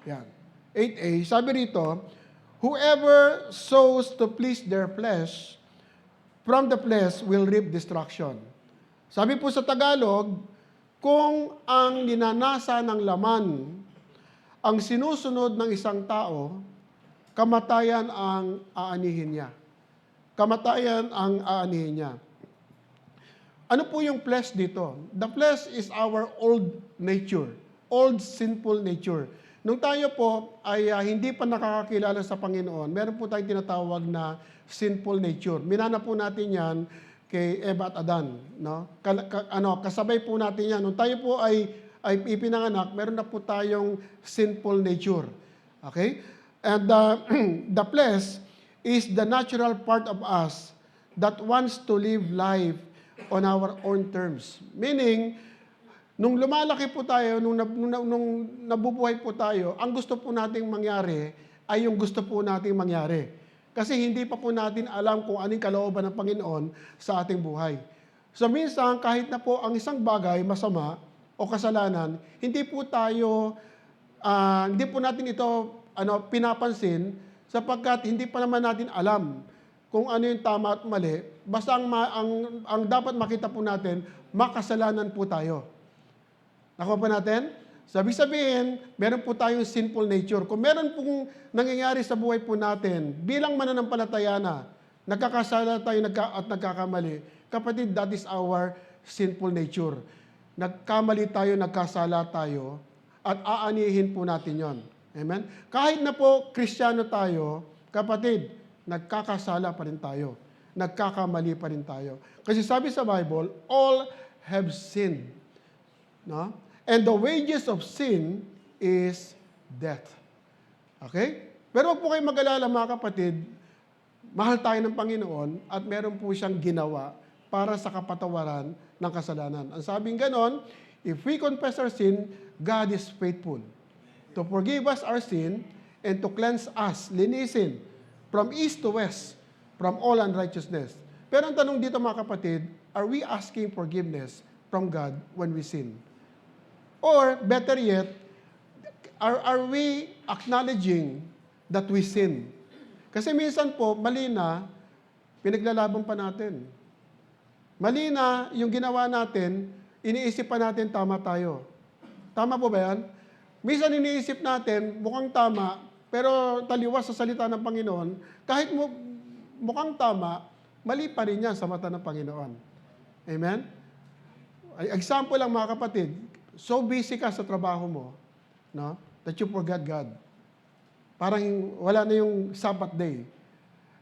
Yan. 8a, sabi rito, whoever sows to please their flesh, from the flesh will reap destruction. Sabi po sa Tagalog, kung ang ninanasa ng laman ang sinusunod ng isang tao, kamatayan ang aanihin niya. Kamatayan ang aanihin niya. Ano po yung flesh dito? The flesh is our old nature, old sinful nature. Nung tayo po ay hindi pa nakakakilala sa Panginoon, meron po tayong tinatawag na sinful nature. Minana po natin yan kay Eva at Adan. No? Kasabay po natin yan. Nung tayo po ay ipinanganak, meron na po tayong sinful nature. Okay? And the flesh is the natural part of us that wants to live life on our own terms. Meaning, nung lumalaki po tayo, nung nabubuhay po tayo, ang gusto po nating mangyari ay yung gusto po nating mangyari. Kasi hindi pa po natin alam kung anong kalooban ng Panginoon sa ating buhay. So minsan, kahit na po ang isang bagay masama o kasalanan, hindi po natin ito pinapansin sapagkat hindi pa naman natin alam kung ano yung tama at mali. Basta ang dapat makita po natin, makasalanan po tayo. Nakuha pa natin? Sabi-sabihin, meron po tayong sinful nature. Kung meron pong nangyayari sa buhay po natin, bilang mananampalataya na, nagkakasala tayo at nagkakamali, kapatid, that is our sinful nature. Nagkamali tayo, nagkasala tayo, at aanihin po natin yon. Amen? Kahit na po Kristiyano tayo, kapatid, nagkakasala pa rin tayo. Nagkakamali pa rin tayo. Kasi sabi sa Bible, all have sinned. No? And the wages of sin is death. Okay? Pero wag po kayong mag-alala mga kapatid, mahal tayo ng Panginoon at meron po siyang ginawa para sa kapatawaran ng kasalanan. Ang sabing ganon, if we confess our sin, God is faithful to forgive us our sin and to cleanse us, linisin, from east to west, from all unrighteousness. Pero ang tanong dito mga kapatid, are we asking forgiveness from God when we sin? Or, better yet, are we acknowledging that we sin? Kasi minsan po, mali na, pinaglalaban pa natin. Mali na yung ginawa natin, iniisip pa natin tama tayo. Tama po ba yan? Minsan iniisip natin, mukhang tama, pero taliwas sa salita ng Panginoon, kahit mukhang tama, mali pa rin yan sa mata ng Panginoon. Amen? Example lang mga kapatid, so busy ka sa trabaho mo, no, that you forgot God. Parang wala na yung Sabbath day.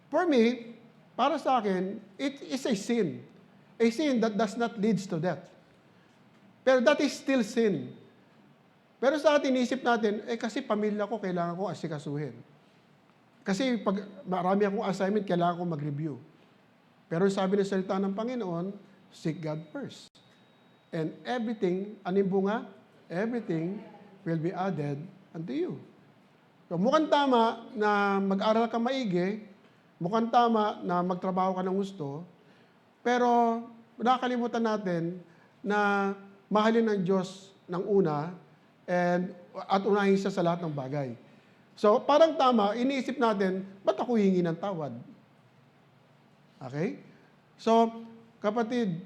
For me, para sa akin, it is a sin. A sin that does not lead to death. Pero that is still sin. Pero sa atin, isip natin, kasi pamilya ko, kailangan ko asikasuhin. Kasi pag marami akong assignment, kailangan ko mag-review. Pero sabi ng salita ng Panginoon, seek God first. And everything, anong bunga? Everything will be added unto you. So, mukhang tama na mag-aral ka maigi, mukhang tama na magtrabaho ka ng gusto, pero nakakalimutan natin na mahalin ng Diyos ng una at unahin siya sa lahat ng bagay. So, parang tama, iniisip natin, ba't ako hingi ng tawad? Okay? So, kapatid,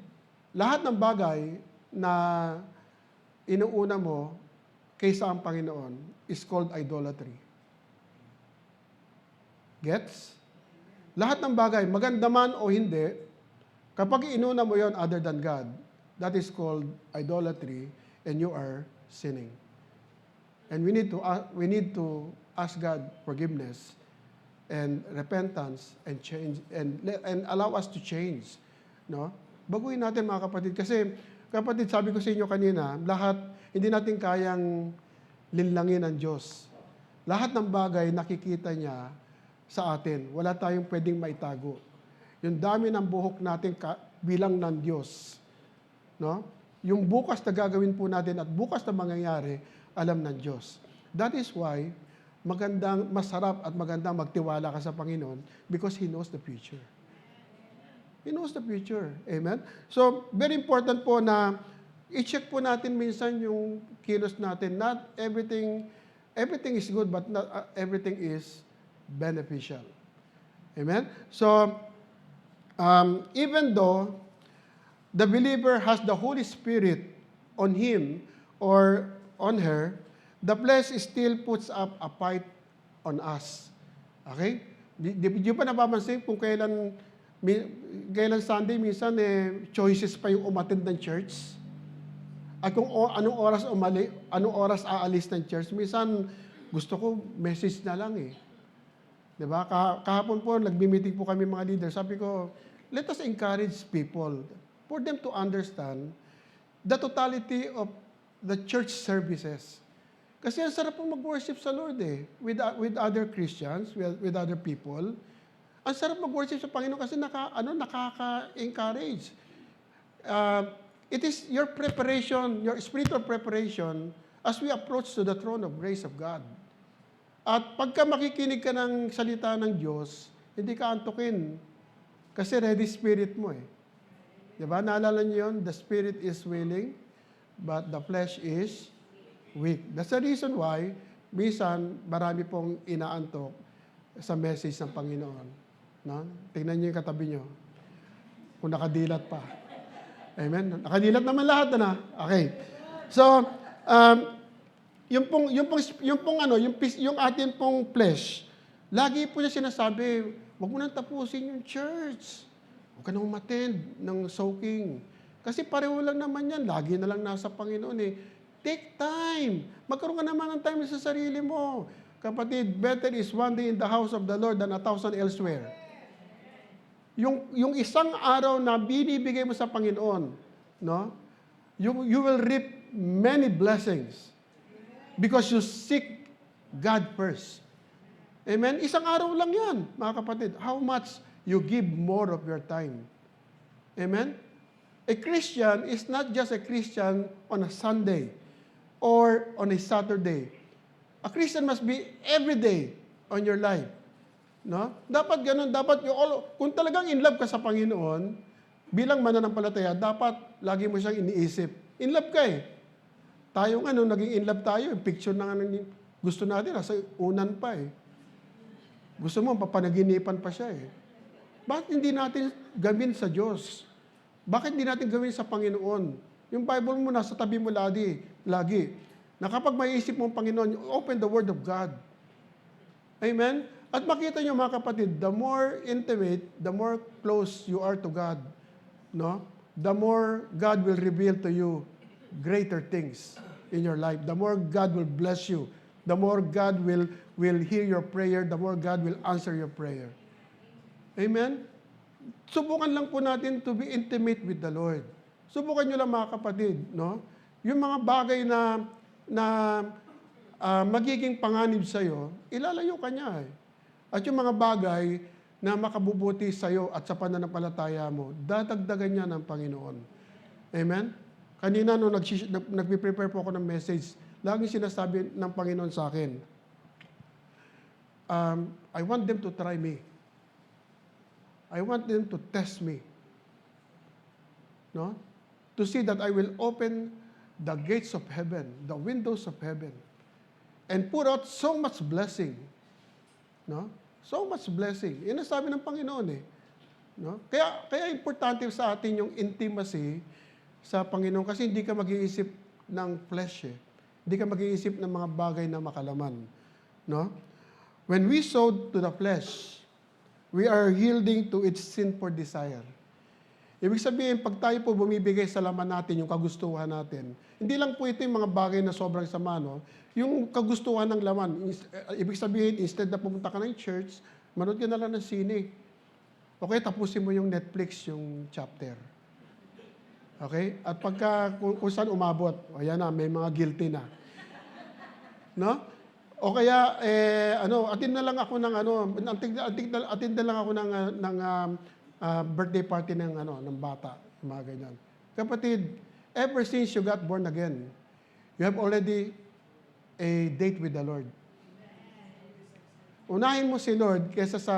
lahat ng bagay na inuuna mo kaysa ang Panginoon is called idolatry. Gets? Lahat ng bagay, maganda man o hindi, kapag inuna mo yon other than God, that is called idolatry and you are sinning. And we need to ask God forgiveness and repentance and change and allow us to change, no? Baguhin natin mga kapatid kasi kapatid, sabi ko sa inyo kanina, lahat hindi natin kayang linlangin ng Diyos. Lahat ng bagay nakikita niya sa atin. Wala tayong pwedeng maitago. Yung dami ng buhok natin bilang ng Diyos, no? Yung bukas na gagawin po natin at bukas na mangyayari, alam ng Diyos. That is why masarap at magandang magtiwala ka sa Panginoon because He knows the future. He knows the future. Amen? So, very important po na i-check po natin minsan yung kilos natin. Not everything is good, but not everything is beneficial. Amen? So, even though the believer has the Holy Spirit on him or on her, the flesh still puts up a fight on us. Okay? Di pa napapansin kung kailan Sunday, minsan choices pa yung umattend ng church. At kung anong oras aalis ng church, minsan gusto ko message na lang eh. Diba? Kahapon po, nagbi-meeting po kami mga leaders. Sabi ko, let us encourage people for them to understand the totality of the church services. Kasi ang sarap pong mag-worship sa Lord eh, with other Christians, with other people. Ang sarap mag-worship sa Panginoon kasi nakaka-encourage. It is your preparation, your spiritual preparation as we approach to the throne of grace of God. At pagka makikinig ka ng salita ng Diyos, hindi ka antukin. Kasi ready spirit mo eh. Diba? Naalala niyo yun? The spirit is willing, but the flesh is weak. That's the reason why, minsan, marami pong inaantok sa message ng Panginoon. No? Tingnan niyo yung katabi niyo. Kung nakadilat pa. Amen? Nakadilat naman lahat na. Okay. So, yung atin pong flesh, lagi po niya sinasabi, huwag mo nang tapusin yung church. Huwag ka nang umattend ng soaking. Kasi pareho lang naman yan. Lagi na lang nasa Panginoon eh. Take time. Magkaroon ka naman ng time sa sarili mo. Kapatid, better is one day in the house of the Lord than 1,000 elsewhere. Yung isang araw na binibigay mo sa Panginoon, no? You will reap many blessings because you seek God first. Amen? Isang araw lang yan, mga kapatid. How much you give more of your time. Amen? A Christian is not just a Christian on a Sunday or on a Saturday. A Christian must be every day on your life. No? Dapat ganun, kung talagang in love ka sa Panginoon, bilang mananampalataya, dapat lagi mo siyang iniisip. In love ka eh. Tayo nga, nung naging in love tayo, picture na nga gusto natin, nasa unan pa eh. Gusto mo, papanaginipan pa siya eh. Bakit hindi natin gawin sa Diyos? Bakit hindi natin gawin sa Panginoon? Yung Bible mo nasa tabi mo lagi. Na kapag maiisip mo ang Panginoon, you open the Word of God. Amen? At makita nyo mga kapatid, the more intimate, the more close you are to God, no? The more God will reveal to you greater things in your life. The more God will bless you. The more God will hear your prayer. The more God will answer your prayer. Amen? Subukan lang po natin to be intimate with the Lord. Subukan nyo lang mga kapatid, no? Yung mga bagay na magiging panganib sa'yo, ilalayo ka niya eh. At yung mga bagay na makabubuti sa'yo at sa pananampalataya mo, dadagdagan niya ng Panginoon. Amen? Kanina nung nagpe-prepare po ako ng message, laging sinasabi ng Panginoon sa akin, I want them to try me. I want them to test me. No? To see that I will open the gates of heaven, the windows of heaven, and pour out so much blessing. No? So much blessing. Yan ang sabi ng Panginoon eh. No? Kaya importante sa atin yung intimacy sa Panginoon kasi hindi ka mag-iisip ng flesh eh. Hindi ka mag-iisip ng mga bagay na makalaman. No? When we sow to the flesh, we are yielding to its sinful desire. Ibig sabihin, pag tayo po bumibigay sa laman natin, yung kagustuhan natin, hindi lang po ito yung mga bagay na sobrang sama, no? Yung kagustuhan ng laman. Ibig sabihin, instead na pumunta ka ng church, manood ka na lang ng sine. Okay, tapusin mo yung Netflix, yung chapter. Okay? At pagka kung saan umabot, ayan na, may mga guilty na. No? O kaya, attend na lang ako ng attend na lang ako ng birthday party ng bata, mga ganyan. Kapatid, ever since you got born again, you have already a date with the Lord. Unahin mo si Lord kaysa sa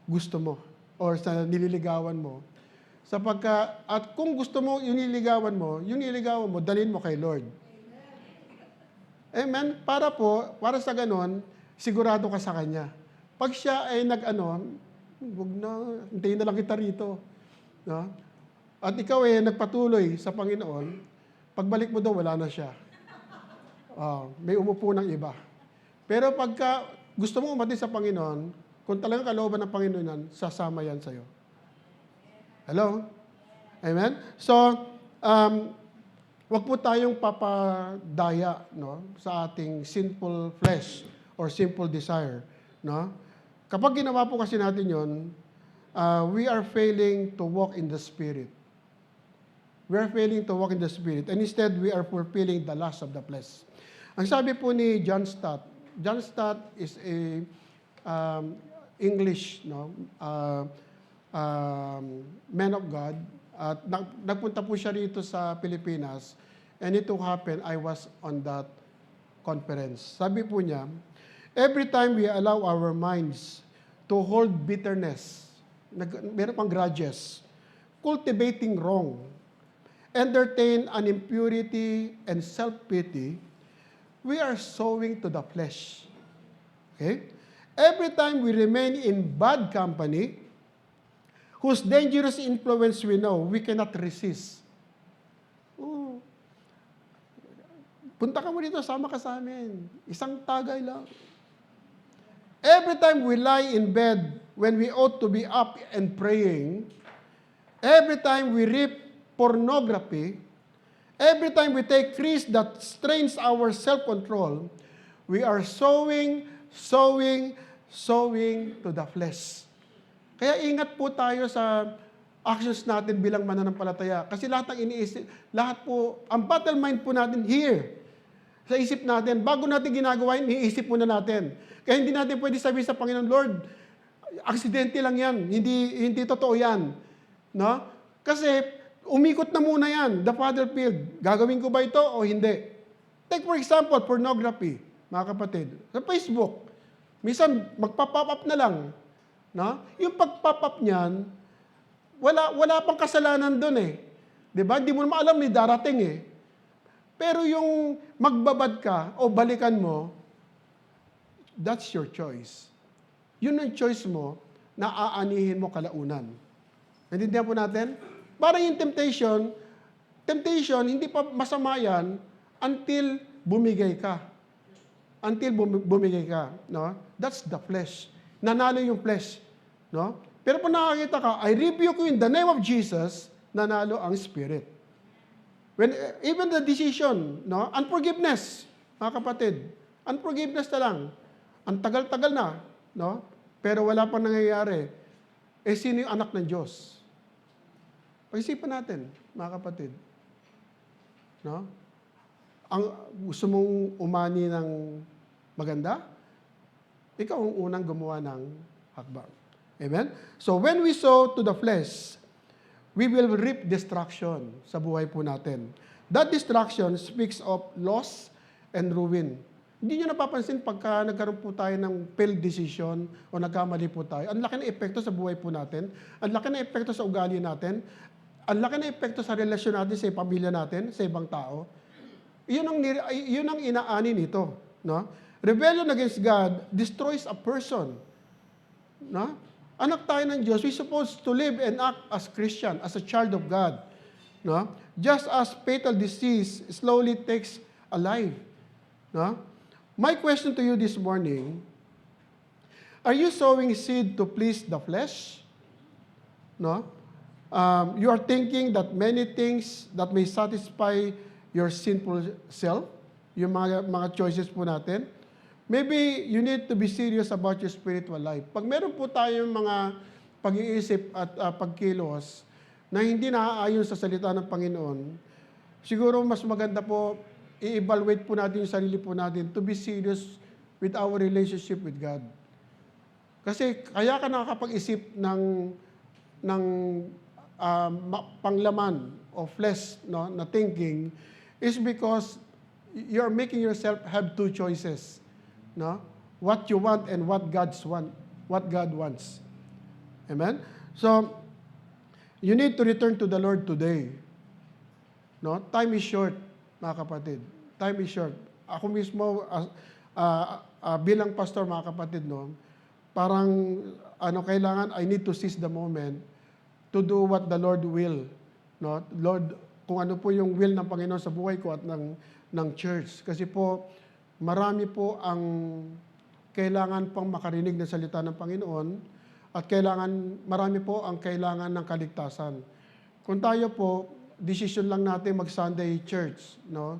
gusto mo or sa nililigawan mo. At kung gusto mo yung nililigawan mo, dalhin mo kay Lord. Amen? Para sa ganon, sigurado ka sa Kanya. Pag siya ay huwag na, hintayin na lang kita rito. No? At ikaw nagpatuloy sa Panginoon, pagbalik mo daw, wala na siya. May umupo ng iba. Pero pagka gusto mo umatin sa Panginoon, kung talagang kalooban ng Panginoon yan, sasama yan sa'yo. Hello? Amen? So, wag po tayong papadaya, no, sa ating sinful flesh or sinful desire. No? Kapag ginawa po kasi natin yon, we are failing to walk in the Spirit. We are failing to walk in the Spirit. And instead, we are fulfilling the lust of the flesh. Ang sabi po ni John Stott is a English man of God. At nagpunta po siya rito sa Pilipinas. And it happened, I was on that conference. Sabi po niya, every time we allow our minds to hold bitterness, meron pang grudges, cultivating wrong, entertain an impurity and self-pity, we are sowing to the flesh. Okay? Every time we remain in bad company, whose dangerous influence we know, we cannot resist. Punta ka mo dito, sama ka sa amin. Isang tagay lang. Every time we lie in bed when we ought to be up and praying, every time we reap pornography, every time we take risks that strains our self-control, we are sowing to the flesh. Kaya ingat po tayo sa actions natin bilang mananampalataya. Kasi lahat ng iniisip, ang battle mind po natin here, sa isip natin, bago natin ginagawa yun, iisip muna natin. Kaya hindi natin pwede sabihin sa Panginoon, Lord, aksidente lang yan, hindi totoo yan. No? Kasi umikot na muna yan, the battlefield. Gagawin ko ba ito o hindi? Take for example, pornography, mga kapatid. Sa Facebook, minsan magpa-pop up na lang. No? Yung pag-pop up niyan, wala pang kasalanan doon eh. 'Di ba? Hindi mo naman alam ni darating eh. Pero yung magbabad ka o balikan mo, that's your choice. Yun ang choice mo na aanihin mo kalaunan. Naintindihan po natin? Parang yung temptation, hindi pa masama yan until bumigay ka. No? That's the flesh. nanalo yung flesh. No? Pero pag nakakita ka, I rebuke you in the name of Jesus, nanalo ang spirit. When, even the decision, no? Unforgiveness, mga kapatid. Unforgiveness na lang. Ang tagal-tagal na, no? Pero wala pang nangyayari. Eh, sino yung anak ng Diyos? Pag-isipan natin, mga kapatid. No? Ang gusto mong umani ng maganda, ikaw ang unang gumawa ng hakbang. Amen? So, when we sow to the flesh, we will reap destruction sa buhay po natin. That destruction speaks of loss and ruin. Hindi nyo napapansin pagka nagkaroon po tayo ng failed decision o nagkamali po tayo, ang laki ng epekto sa buhay po natin, ang laki ng epekto sa ugali natin, ang laki ng epekto sa relasyon natin sa pamilya natin, sa ibang tao. Yun ang inaani nito. No? Rebellion against God destroys a person. No? Anak tayo ng Diyos, we're supposed to live and act as Christian, as a child of God. No? Just as fatal disease slowly takes a life. No? My question to you this morning, are you sowing seed to please the flesh? No? You are thinking that many things that may satisfy your sinful self, yung mga choices po natin. Maybe you need to be serious about your spiritual life. Pag meron po tayong mga pag-iisip at pagkilos na hindi naaayon sa salita ng Panginoon, siguro mas maganda po i-evaluate po natin yung sarili po natin to be serious with our relationship with God. Kasi kaya ka nakakapag-isip ng panglaman o flesh, no, na thinking is because you're making yourself have two choices. No? What you want and what God wants. Amen? So, you need to return to the Lord today. No? Time is short, mga kapatid. Time is short. Ako mismo, bilang pastor, mga kapatid, no, parang kailangan, I need to seize the moment to do what the Lord will. No? Lord, kung ano po yung will ng Panginoon sa buhay ko at ng church. Kasi po, marami po ang kailangan pang makarinig ng salita ng Panginoon at marami po ang kailangan ng kaligtasan. Kung tayo po, decision lang natin mag-Sunday church, no?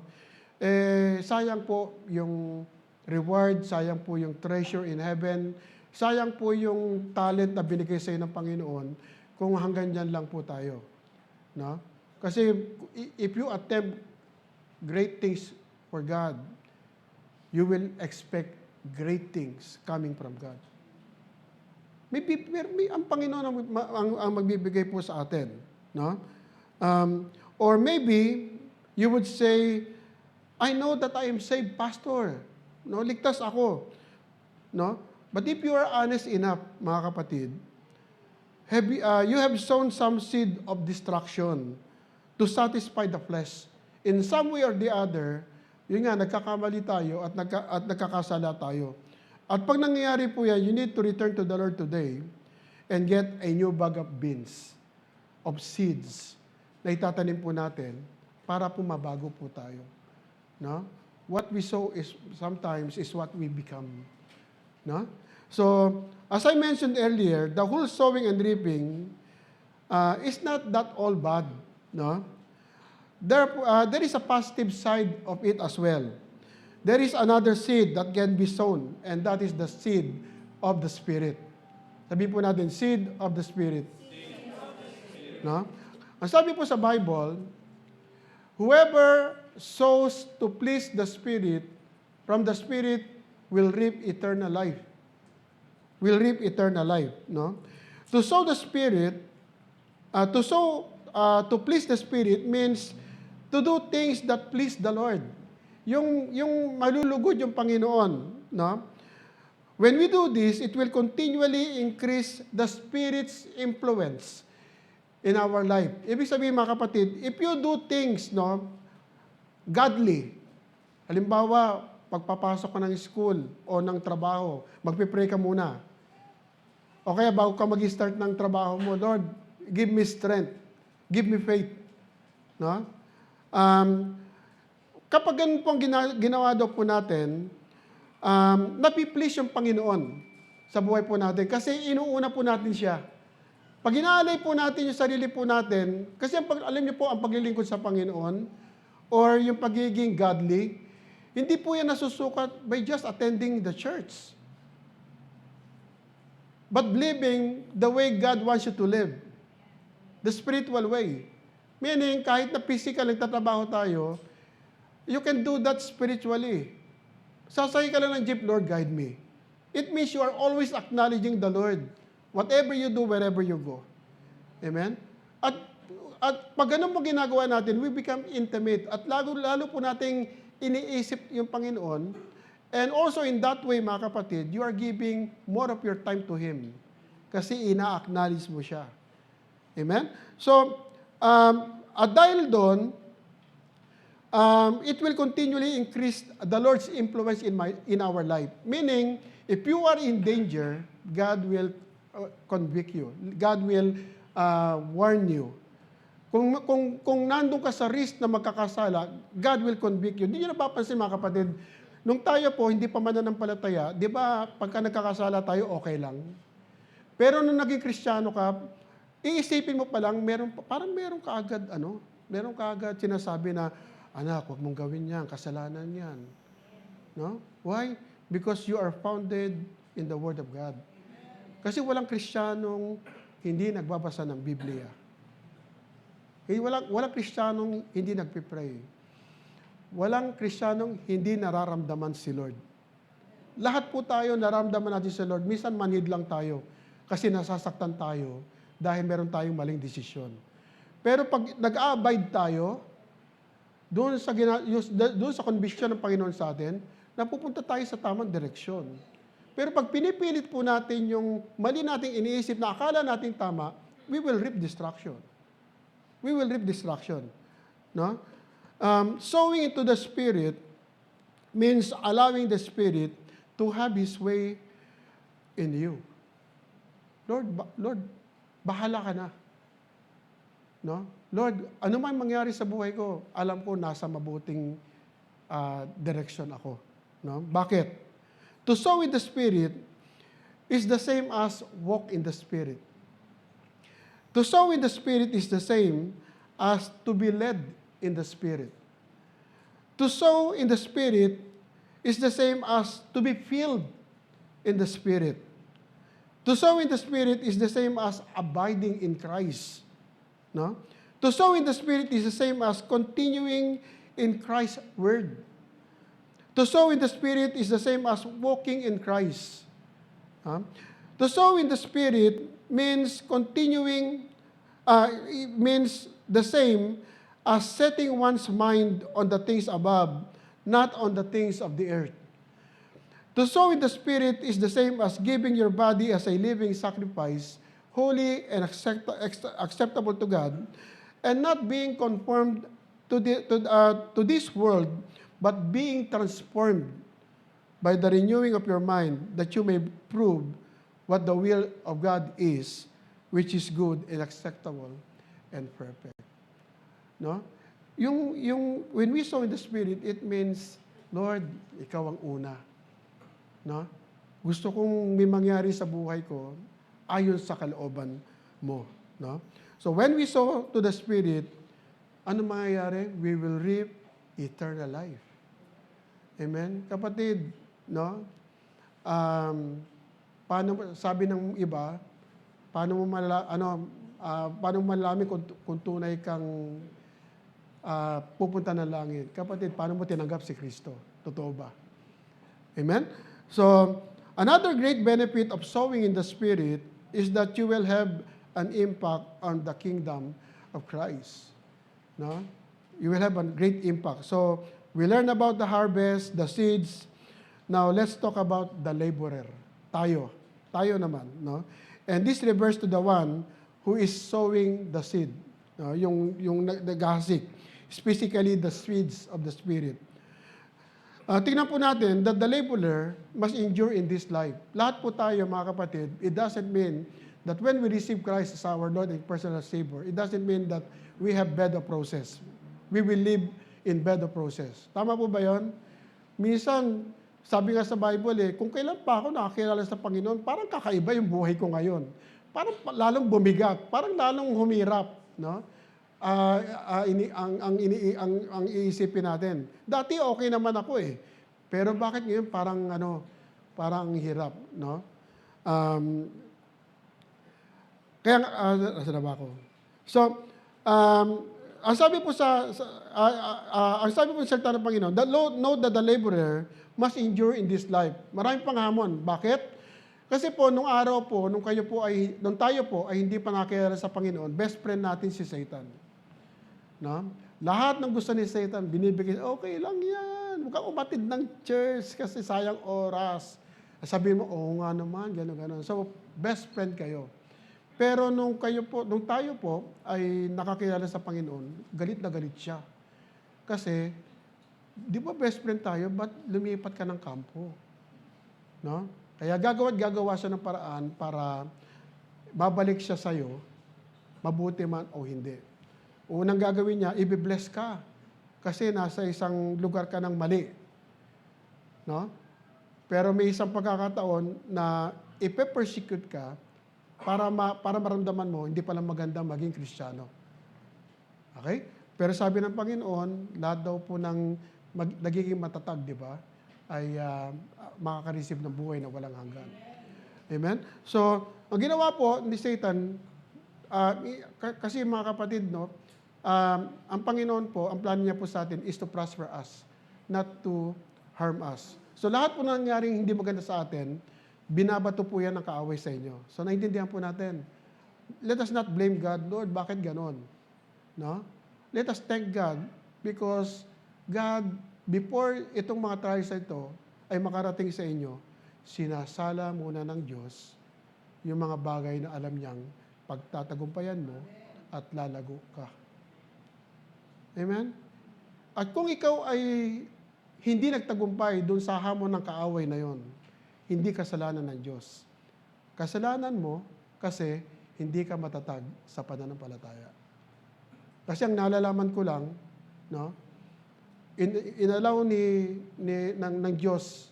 Sayang po yung reward, sayang po yung treasure in heaven, sayang po yung talent na binigay sa ng Panginoon kung hanggang dyan lang po tayo. No? Kasi if you attempt great things for God, you will expect great things coming from God. May ang Panginoon ang magbibigay po sa atin. No? Or maybe, you would say, I know that I am saved, Pastor. No, ligtas ako. No? But if you are honest enough, mga kapatid, you have sown some seed of destruction to satisfy the flesh. In some way or the other, yun nga, nagkakamali tayo at nagkakasala tayo. At pag nangyayari po yan, you need to return to the Lord today and get a new bag of beans, of seeds, na itatanim po natin para po mabago po tayo. No? What we sow sometimes is what we become. No? So, as I mentioned earlier, the whole sowing and reaping is not that all bad. No? There is a positive side of it as well. There is another seed that can be sown, and that is the seed of the Spirit. Sabi po natin, seed of the Spirit. No? Ang sabi po sa Bible, whoever sows to please the Spirit, from the Spirit will reap eternal life. Will reap eternal life. No? To sow the Spirit, to please the Spirit means to do things that please the Lord. Yung malulugod yung Panginoon, no? When we do this, it will continually increase the Spirit's influence in our life. Ibig sabihin, mga kapatid, if you do things, no, godly, halimbawa, pagpapasok ka ng school o ng trabaho, magpipray ka muna. O kaya bago ka mag-start ng trabaho mo, Lord, give me strength, give me faith. No? Kapag ganun po ang ginawa daw po natin, napiplease yung Panginoon sa buhay po natin. Kasi inuuna po natin siya. Pag inaalay po natin yung sarili po natin, kasi alam niyo po, ang paglilingkod sa Panginoon, or yung pagiging godly, hindi po yan nasusukat by just attending the church. But living the way God wants you to live. The spiritual way. Meaning, kahit na physical nagtatrabaho tayo, you can do that spiritually. Sasakay ka lang ng jeep, Lord, guide me. It means you are always acknowledging the Lord. Whatever you do, wherever you go. Amen? At pag ganun po ginagawa natin, we become intimate. At lalo po nating iniisip yung Panginoon. And also in that way, mga kapatid, you are giving more of your time to Him. Kasi ina-acknowledge mo siya. Amen? So, at dahil doon, it will continually increase the Lord's influence in our life. Meaning, if you are in danger, God will convict you. God will warn you. Kung nandun ka sa risk na magkakasala, God will convict you. Hindi nyo napapansin, mga kapatid, nung tayo po, hindi pa mananampalataya, di ba, pagka nagkakasala tayo, okay lang. Pero nung naging Kristiyano ka, iisipin mo pa lang, parang meron ka agad sinasabi na, anak, huwag mong gawin yan, kasalanan yan. No? Why? Because you are founded in the Word of God. Kasi walang Kristiyanong hindi nagbabasa ng Biblia. Walang Kristiyanong hindi nagpipray. Walang Kristiyanong hindi nararamdaman si Lord. Lahat po tayo nararamdaman natin si Lord. Minsan manhid lang tayo kasi nasasaktan tayo dahil meron tayong maling desisyon. Pero pag nag-abide tayo, doon sa conviction ng Panginoon sa atin, napupunta tayo sa tamang direksyon. Pero pag pinipilit po natin yung mali nating iniisip na akala nating tama, we will reap destruction. We will reap destruction. No? Sowing into the Spirit means allowing the Spirit to have His way in you. Lord, bahala ka na. No? Lord, ano man mangyari sa buhay ko, alam ko nasa mabuting direction ako. No? Bakit? To sow in the Spirit is the same as walk in the Spirit. To sow in the Spirit is the same as to be led in the Spirit. To sow in the Spirit is the same as to be filled in the Spirit. To sow in the Spirit is the same as abiding in Christ. No? To sow in the Spirit is the same as continuing in Christ's Word. To sow in the Spirit is the same as walking in Christ. To sow in the Spirit means means the same as setting one's mind on the things above, not on the things of the earth. To sow in the Spirit is the same as giving your body as a living sacrifice, holy and acceptable to God, and not being conformed to this world, but being transformed by the renewing of your mind, that you may prove what the will of God is, which is good and acceptable and perfect. No? When we sow in the Spirit, it means, Lord, Ikaw ang una. No? Gusto kong may mangyari sa buhay ko ayon sa kalooban mo. No? So when we sow to the Spirit, ano mangyayari? We will reap eternal life. Amen? Kapatid, no? Sabi ng iba, paano mo malalaman kung tunay kang pupunta ng langit? Kapatid, paano mo tinanggap si Kristo? Totoo ba? Amen? So, another great benefit of sowing in the Spirit is that you will have an impact on the kingdom of Christ. No? You will have a great impact. So, we learn about the harvest, the seeds. Now, let's talk about the laborer. Tayo naman. No? And this refers to the one who is sowing the seed. No? Yung naghahasik. Specifically, the seeds of the Spirit. Tingnan po natin that the laborer must endure in this life. Lahat po tayo, mga kapatid, it doesn't mean that when we receive Christ as our Lord and personal Savior, it doesn't mean that we have bed of process. We will live in bed of process. Tama po ba yun? Minsan, Sabi nga sa Bible kung kailan pa ako nakakilala sa Panginoon, parang kakaiba yung buhay ko ngayon. Parang lalong bumigat, parang lalong humirap, no? Ang iisipin natin. Dati okay naman ako Pero bakit ngayon parang hirap, no? Kaya nasa na ba ako? So, ang sabi po ang sabi po sa salita ng Panginoon, know that the laborer must endure in this life. Maraming panghamon. Bakit? Kasi po, nung tayo po ay hindi pa nakakilala sa Panginoon, best friend natin si Satan. No? Lahat ng gusto ni Satan, binibigay, okay lang yan. Huwag kang umatid ng church kasi sayang oras. Sabihin mo, oo nga naman, gano'n. So, best friend kayo. Pero nung tayo po ay nakakilala sa Panginoon, galit na galit siya. Kasi, di ba best friend tayo, ba't lumipat ka ng kampo? No? Kaya gagawa siya ng paraan para babalik siya sa'yo, mabuti man o hindi. Unang gagawin niya, i-bless ka. Kasi nasa isang lugar ka ng mali. No? Pero may isang pagkakataon na ipe-persecute ka para maramdaman mo, hindi pala maganda maging Kristiyano. Okay? Pero sabi ng Panginoon, lahat daw po ng nagiging matatag, di ba, ay makaka-receive ng buhay na walang hanggan. Amen? So, ang ginawa po ni Satan, kasi mga kapatid, no, ang Panginoon po, ang plano niya po sa atin is to prosper us, not to harm us. So, lahat po nangyaring hindi maganda sa atin, binabato po yan ng kaaway sa inyo. So, naintindihan po natin. Let us not blame God, Lord, bakit ganon? No? Let us thank God because God, before itong mga trials na ito ay makarating sa inyo, sinasala muna ng Diyos yung mga bagay na alam niyang pagtatagumpayan mo at lalago ka. Amen? At kung ikaw ay hindi nagtagumpay doon sa hamon ng kaaway na yon, hindi kasalanan ng Diyos. Kasalanan mo kasi hindi ka matatag sa pananampalataya. Kasi ang nalalaman ko lang, no, inalaw ng Diyos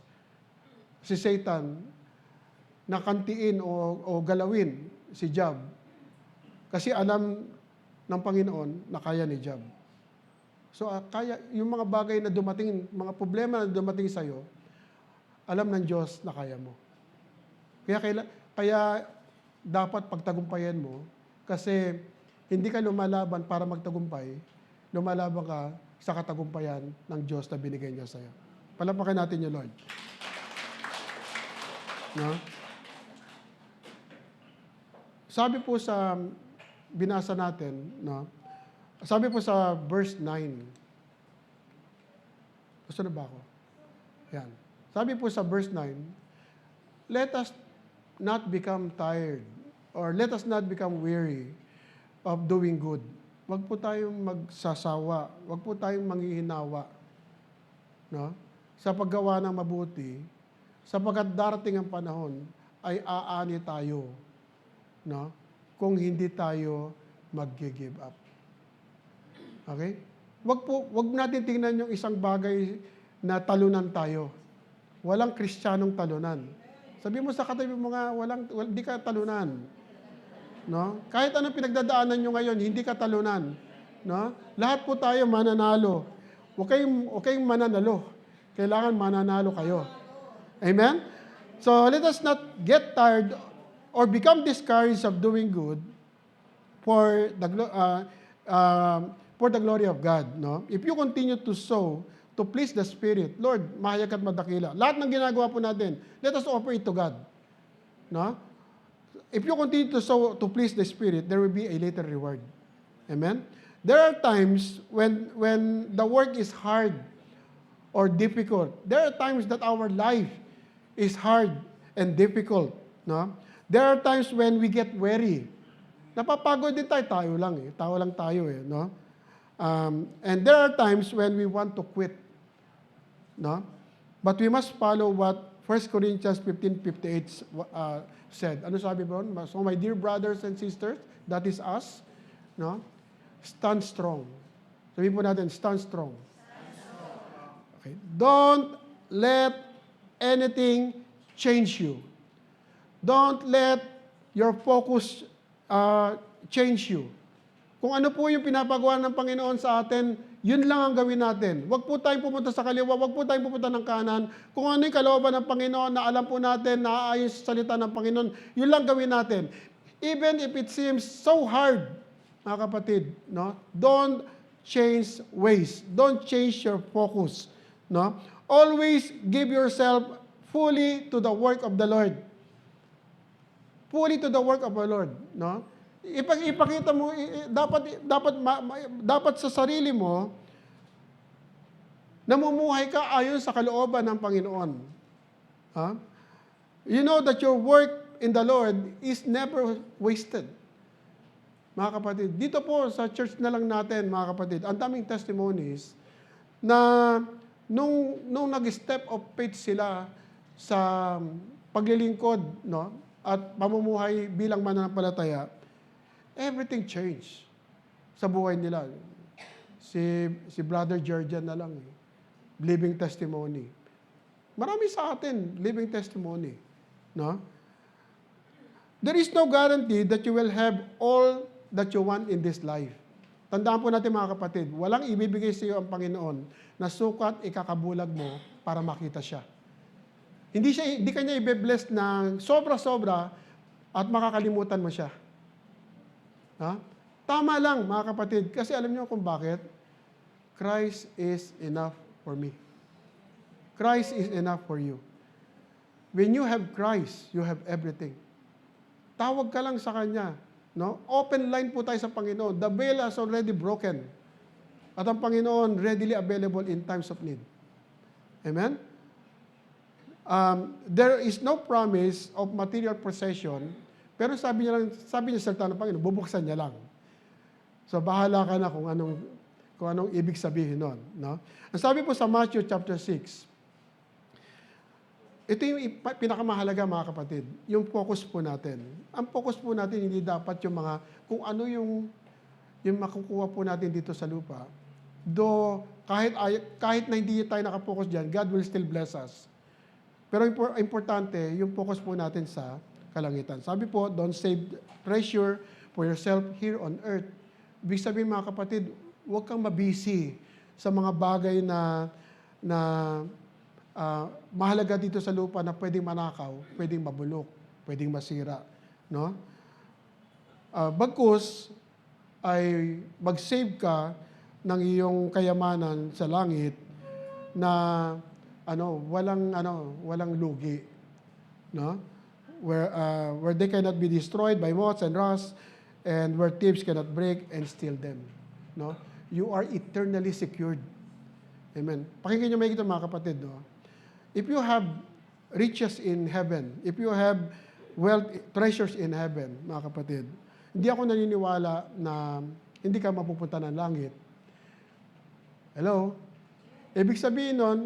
si Satan na kantiin o galawin si Job. Kasi alam ng Panginoon na kaya ni Job. So, kaya yung mga bagay na dumating, mga problema na dumating sa'yo, alam ng Diyos na kaya mo. Kaya dapat pagtagumpayan mo kasi hindi ka lumalaban para magtagumpay, lumalaban ka sa katagumpayan ng Diyos na binigay niya sa'yo. Palapakan natin yung Lord. No? Sabi po sa binasa natin, no? Sabi po sa verse 9. Gusto na ba ako? Yan. Sabi po sa verse 9, let us not become tired or let us not become weary of doing good. Huwag po tayong magsasawa. Huwag po tayong manghihinawa. No? Sa paggawa ng mabuti, sapagkat darating ang panahon, ay aani tayo. No? Kung hindi tayo mag-give up. Okay? Huwag natin tingnan yung isang bagay na talunan tayo. Walang Kristiyanong talunan. Sabi mo sa katabi mo nga, hindi ka talunan. No? Kahit anong pinagdadaanan nyo ngayon, hindi ka talunan. No? Lahat po tayo mananalo. Huwag kayong mananalo. Kailangan mananalo kayo. Amen? So, let us not get tired or become discouraged of doing good for the glory of God. No? If you continue to sow, to please the Spirit, Lord, mahayag at madakila. Lahat ng ginagawa po natin, let us offer it to God. No? If you continue to sow to please the Spirit, there will be a later reward. Amen? There are times when the work is hard or difficult. There are times that our life is hard and difficult. No? There are times when we get weary. Napapagod din tayo lang Tao lang tayo no? And there are times when we want to quit. No? But we must follow what 1 Corinthians 15:58 said. Ano sabi po? So my dear brothers and sisters, that is us, no? Stand strong. Sabihin po natin, stand strong. Okay. Don't let anything change you. Don't let your focus change you. Kung ano po yung pinapagawa ng Panginoon sa atin, yun lang ang gawin natin. Huwag po tayong pumunta sa kaliwa, huwag po tayong pumunta ng kanan. Kung ano yung kalooban ng Panginoon, na alam po natin, naaayon sa salita ng Panginoon, yun lang gawin natin. Even if it seems so hard, mga kapatid, no? Don't change ways. Don't change your focus. No? Always give yourself fully to the work of the Lord. Fully to the work of the Lord. No? Ipakita mo, dapat sa sarili mo, namumuhay ka ayon sa kalooban ng Panginoon. Ha? You know that your work in the Lord is never wasted. Mga kapatid, dito po sa church na lang natin, mga kapatid, ang daming testimonies na nung nag-step of faith sila sa paglilingkod, no, at pamumuhay bilang mananampalataya, everything changed sa buhay nila. Si Brother Georgian na lang, living testimony. Marami sa atin, living testimony. No? There is no guarantee that you will have all that you want in this life. Tandaan po natin mga kapatid, walang ibibigay sa iyo ang Panginoon na sukat ikakabulag mo para makita siya. Hindi ka niya i-bless ng sobra-sobra at makakalimutan mo siya. Ha? Tama lang mga kapatid, kasi alam niyo kung bakit? Christ is enough for me. Christ is enough for you. When you have Christ, you have everything. Tawag ka lang sa Kanya. No? Open line po tayo sa Panginoon. The veil has already broken. At ang Panginoon readily available in times of need. Amen? There is no promise of material possession, pero sabi niya salita ng Panginoon, bubuksan niya lang. So bahala ka na kung anong ibig sabihin nun. No? Ang sabi po sa Matthew chapter 6, ito yung pinakamahalaga mga kapatid, yung focus po natin. Ang focus po natin, hindi dapat yung kung ano yung makukuha po natin dito sa lupa. Though, kahit na hindi tayo nakapokus dyan, God will still bless us. Pero importante, yung focus po natin sa kalangitan. Sabi po, don't save treasure for yourself here on earth. Ibig sabihin mga kapatid, huwag kang mabisi sa mga bagay na mahalaga dito sa lupa na pwedeng manakaw, pwedeng mabulok, pwedeng masira. No? Bagkus ay mag-save ka ng iyong kayamanan sa langit na walang lugi. No? Where they cannot be destroyed by moths and rust, and where thieves cannot break and steal them. No? You are eternally secured. Amen. Pakinggan niyo may ito mga kapatid. No? If you have riches in heaven, if you have wealth, treasures in heaven, mga kapatid, hindi ako naniniwala na hindi ka mapupunta ng langit. Hello? Ibig sabihin nun,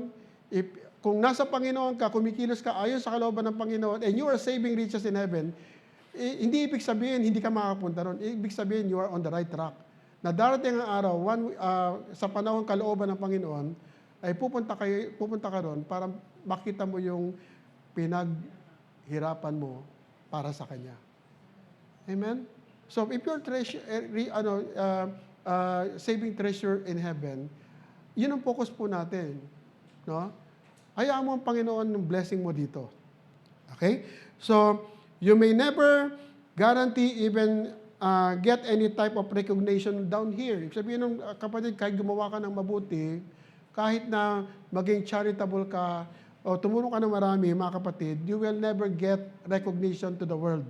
kung nasa Panginoon ka, kumikilos ka ayon sa kalooban ng Panginoon, and you are saving riches in heaven, hindi ibig sabihin hindi ka makakapunta ron. Ibig sabihin you are on the right track. Na darating ang araw, sa panahon kalooban ng Panginoon, ay pupunta ka ron para makita mo yung pinaghirapan mo para sa Kanya. Amen? So if you're saving treasure in heaven, yun ang focus po natin. No? Hayaan mo ang Panginoon ng blessing mo dito. Okay? So, you may never guarantee even get any type of recognition down here. Ibig sabihin ng kapatid, kahit gumawa ka ng mabuti, kahit na maging charitable ka, o tumulong ka ng marami, mga kapatid, you will never get recognition to the world.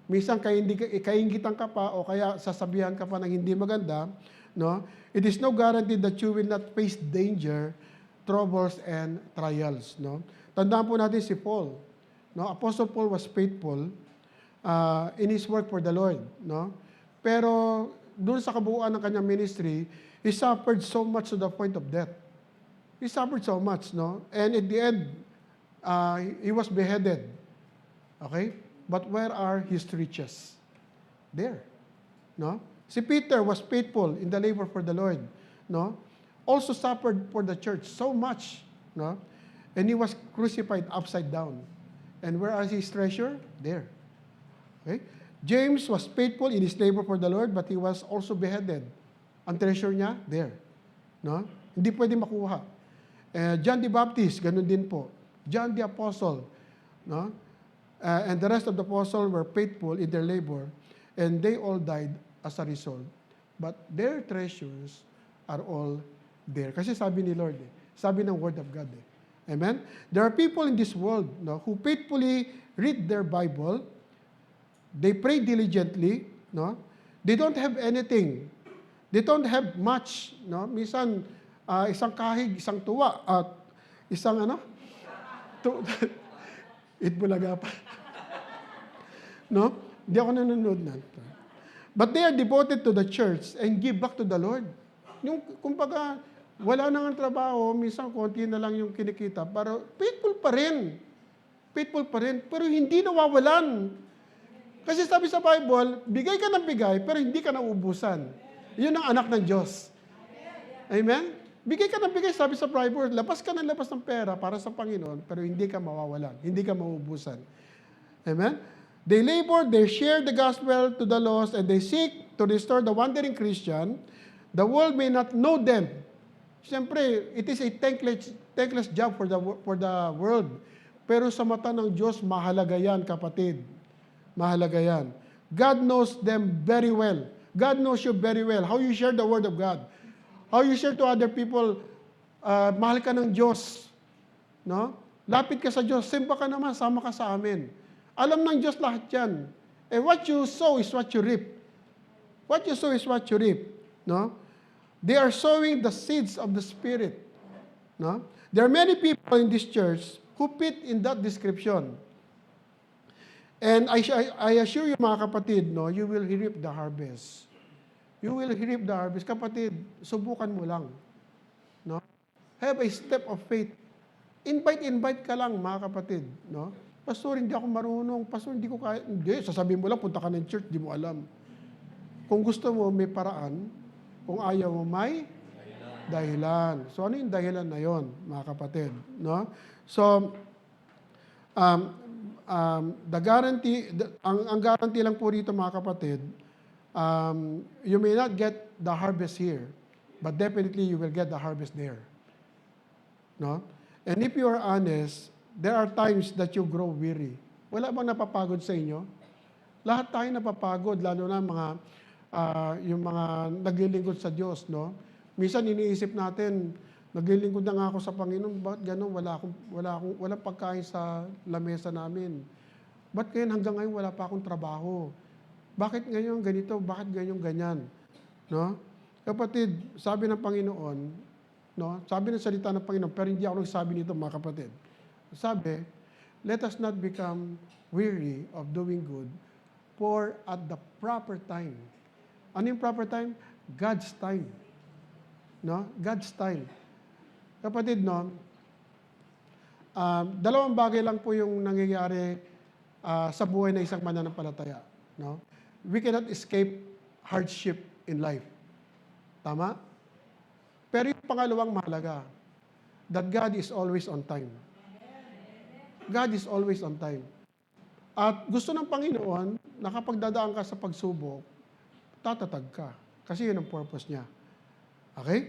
Minsan, kaingitan ka pa, o kaya sasabihan ka pa ng hindi maganda, no? It is no guarantee that you will not face danger, troubles, and trials, no? Tandaan po natin si Paul. No? Apostle Paul was faithful in his work for the Lord, no? Pero doon sa kabuuan ng kanyang ministry, he suffered so much to the point of death. He suffered so much, no? And at the end, he was beheaded. Okay? But where are his riches? There. No? Si Peter was faithful in the labor for the Lord, no? Also suffered for the church so much, no? And he was crucified upside down. And where is his treasure? There. Okay? James was faithful in his labor for the Lord, but he was also beheaded. Ang treasure niya, there. No? Hindi pwede makuha. John the Baptist, ganun din po. John the Apostle, no? And the rest of the apostles were faithful in their labor, and they all died as a result. But their treasures are all there. Kasi sabi ni Lord, sabi ng Word of God. Amen? There are people in this world, no, who faithfully read their Bible. They pray diligently, no? They don't have anything. They don't have much, no? Minsan, isang kahig, isang tuwa, at isang Itbulaga pa. No? Hindi ako nanonood na. But they are devoted to the church and give back to the Lord. Yung, kumbaga, wala nang trabaho, minsan konti na lang yung kinikita, pero faithful pa rin. Faithful pa rin, pero hindi nawawalan. Kasi sabi sa Bible, bigay ka ng bigay, pero hindi ka nauubusan. Yun ang anak ng Diyos. Amen? Bigay ka ng bigay, sabi sa Bible, labas ka ng labas ng pera para sa Panginoon, pero hindi ka mawawalan, hindi ka mauubusan. Amen? They labor, they share the gospel to the lost, and they seek to restore the wandering Christian. The world may not know them. Siyempre, it is a thankless job for the world. Pero sa mata ng Diyos, mahalaga yan, kapatid. Mahalaga yan. God knows them very well. God knows you very well. How you share the Word of God. How you share to other people, mahal ka ng Diyos. No? Lapit ka sa Diyos. Simba ka naman, sama ka sa amin. Alam ng Diyos lahat yan. And what you sow is what you reap. What you sow is what you reap. No? They are sowing the seeds of the Spirit. No? There are many people in this church who fit in that description. And I assure you, mga kapatid, no, you will reap the harvest. You will reap the harvest. Kapatid, subukan mo lang. No? Have a step of faith. Invite ka lang, mga kapatid. No? Pastor, hindi ako marunong. Pastor, hindi ko kaya. Hindi, sasabihin mo lang, punta ka ng church, di mo alam. Kung gusto mo, may paraan. Kung ayaw mo, may dahilan. So, ano yung dahilan na yon, mga kapatid? No? So, the guarantee, ang guarantee lang po rito, mga kapatid, you may not get the harvest here, but definitely you will get the harvest there. No? And if you are honest, there are times that you grow weary. Wala bang napapagod sa inyo? Lahat tayo napapagod, lalo na yung mga naglilingkod sa Diyos, no? Minsan iniisip natin, naglilingkod na nga ako sa Panginoon, bakit gano'n? Wala pagkain sa lamesa namin. Ba't ngayon hanggang ngayon wala pa akong trabaho? Bakit ngayon ganito? Bakit ngayon ganyan? No? Kapatid, sabi ng Panginoon, no? Sabi ng salita ng Panginoon, pero hindi ako nagsabi nito, mga kapatid. Sabi, let us not become weary of doing good, for at the proper time. Ano yung proper time? God's time. No? God's time. Kapatid, no? Dalawang bagay lang po yung nangyayari sa buhay ng isang mananampalataya. No? We cannot escape hardship in life. Tama? Pero yung pangalawang mahalaga, that God is always on time. God is always on time. At gusto ng Panginoon na kapag dadaan ka sa pagsubok, tatatag ka. Kasi yun ang purpose niya. Okay?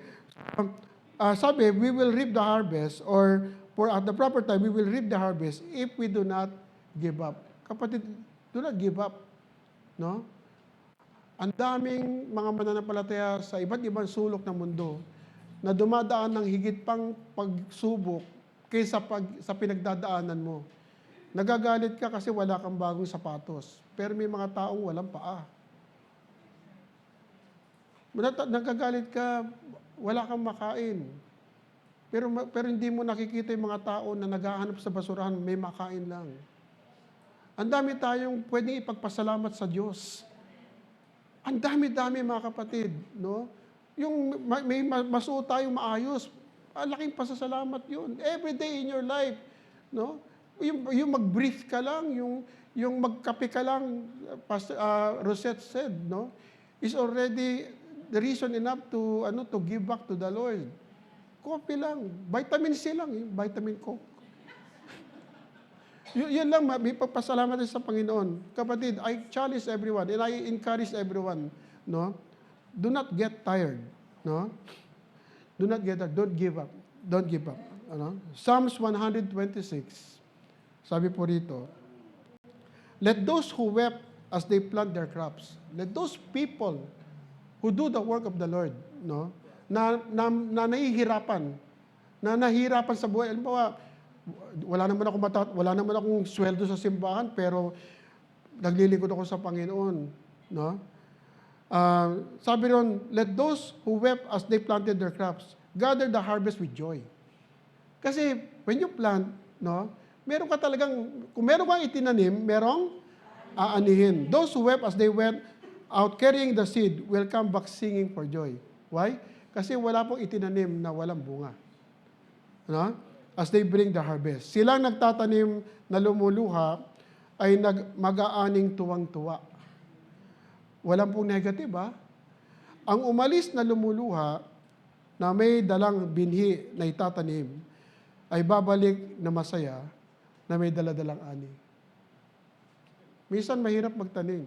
Sabi, we will reap the harvest, or for at the proper time, we will reap the harvest if we do not give up. Kapatid, do not give up. No? Ang daming mga mananampalataya sa iba't ibang sulok ng mundo na dumadaan ng higit pang pagsubok kaysa sa pinagdadaanan mo. Nagagalit ka kasi wala kang bagong sapatos, pero may mga taong walang paa. Nagagalit ka, wala kang makain. Pero hindi mo nakikita yung mga tao na naghahanap sa basurahan, may makain lang. Ang dami tayong pwedeng ipagpasalamat sa Diyos. Ang dami-dami, mga kapatid, no? Yung may masuot tayong maayos, laking pasasalamat yun. Every day in your life, no? Yung mag-breathe ka lang, yung magkape ka lang, Rosette said, no? Is already the reason enough to give back to the Lord. Coffee lang, vitamin C lang, vitamin Coke. Yun lang, may pagpasalamat din sa Panginoon. Kapatid, I challenge everyone and I encourage everyone, no? Do not get tired, no? Do not get tired. Don't give up. Don't give up. Ano? Psalms 126, sabi po rito, let those who wept as they plant their crops, let those people who do the work of the Lord, no? Na nahihirapan, na nahihirapan sa buhay. Alam mo, wala naman akong sweldo sa simbahan, pero naglilingkod ako sa Panginoon, no? Sabi ron, let those who wept as they planted their crops gather the harvest with joy. Kasi when you plant, no, meron ka talagang, kung meron kang itinanim, merong aanihin. Those who wept as they went out carrying the seed will come back singing for joy. Why? Kasi wala pong itinanim na walang bunga. No? As they bring the harvest. Silang nagtatanim na lumuluha ay mag-aaning tuwang-tuwa. Walang pong negative, ha? Ang umalis na lumuluha na may dalang binhi na itatanim ay babalik na masaya na may daladalang ani. Minsan mahirap magtanim.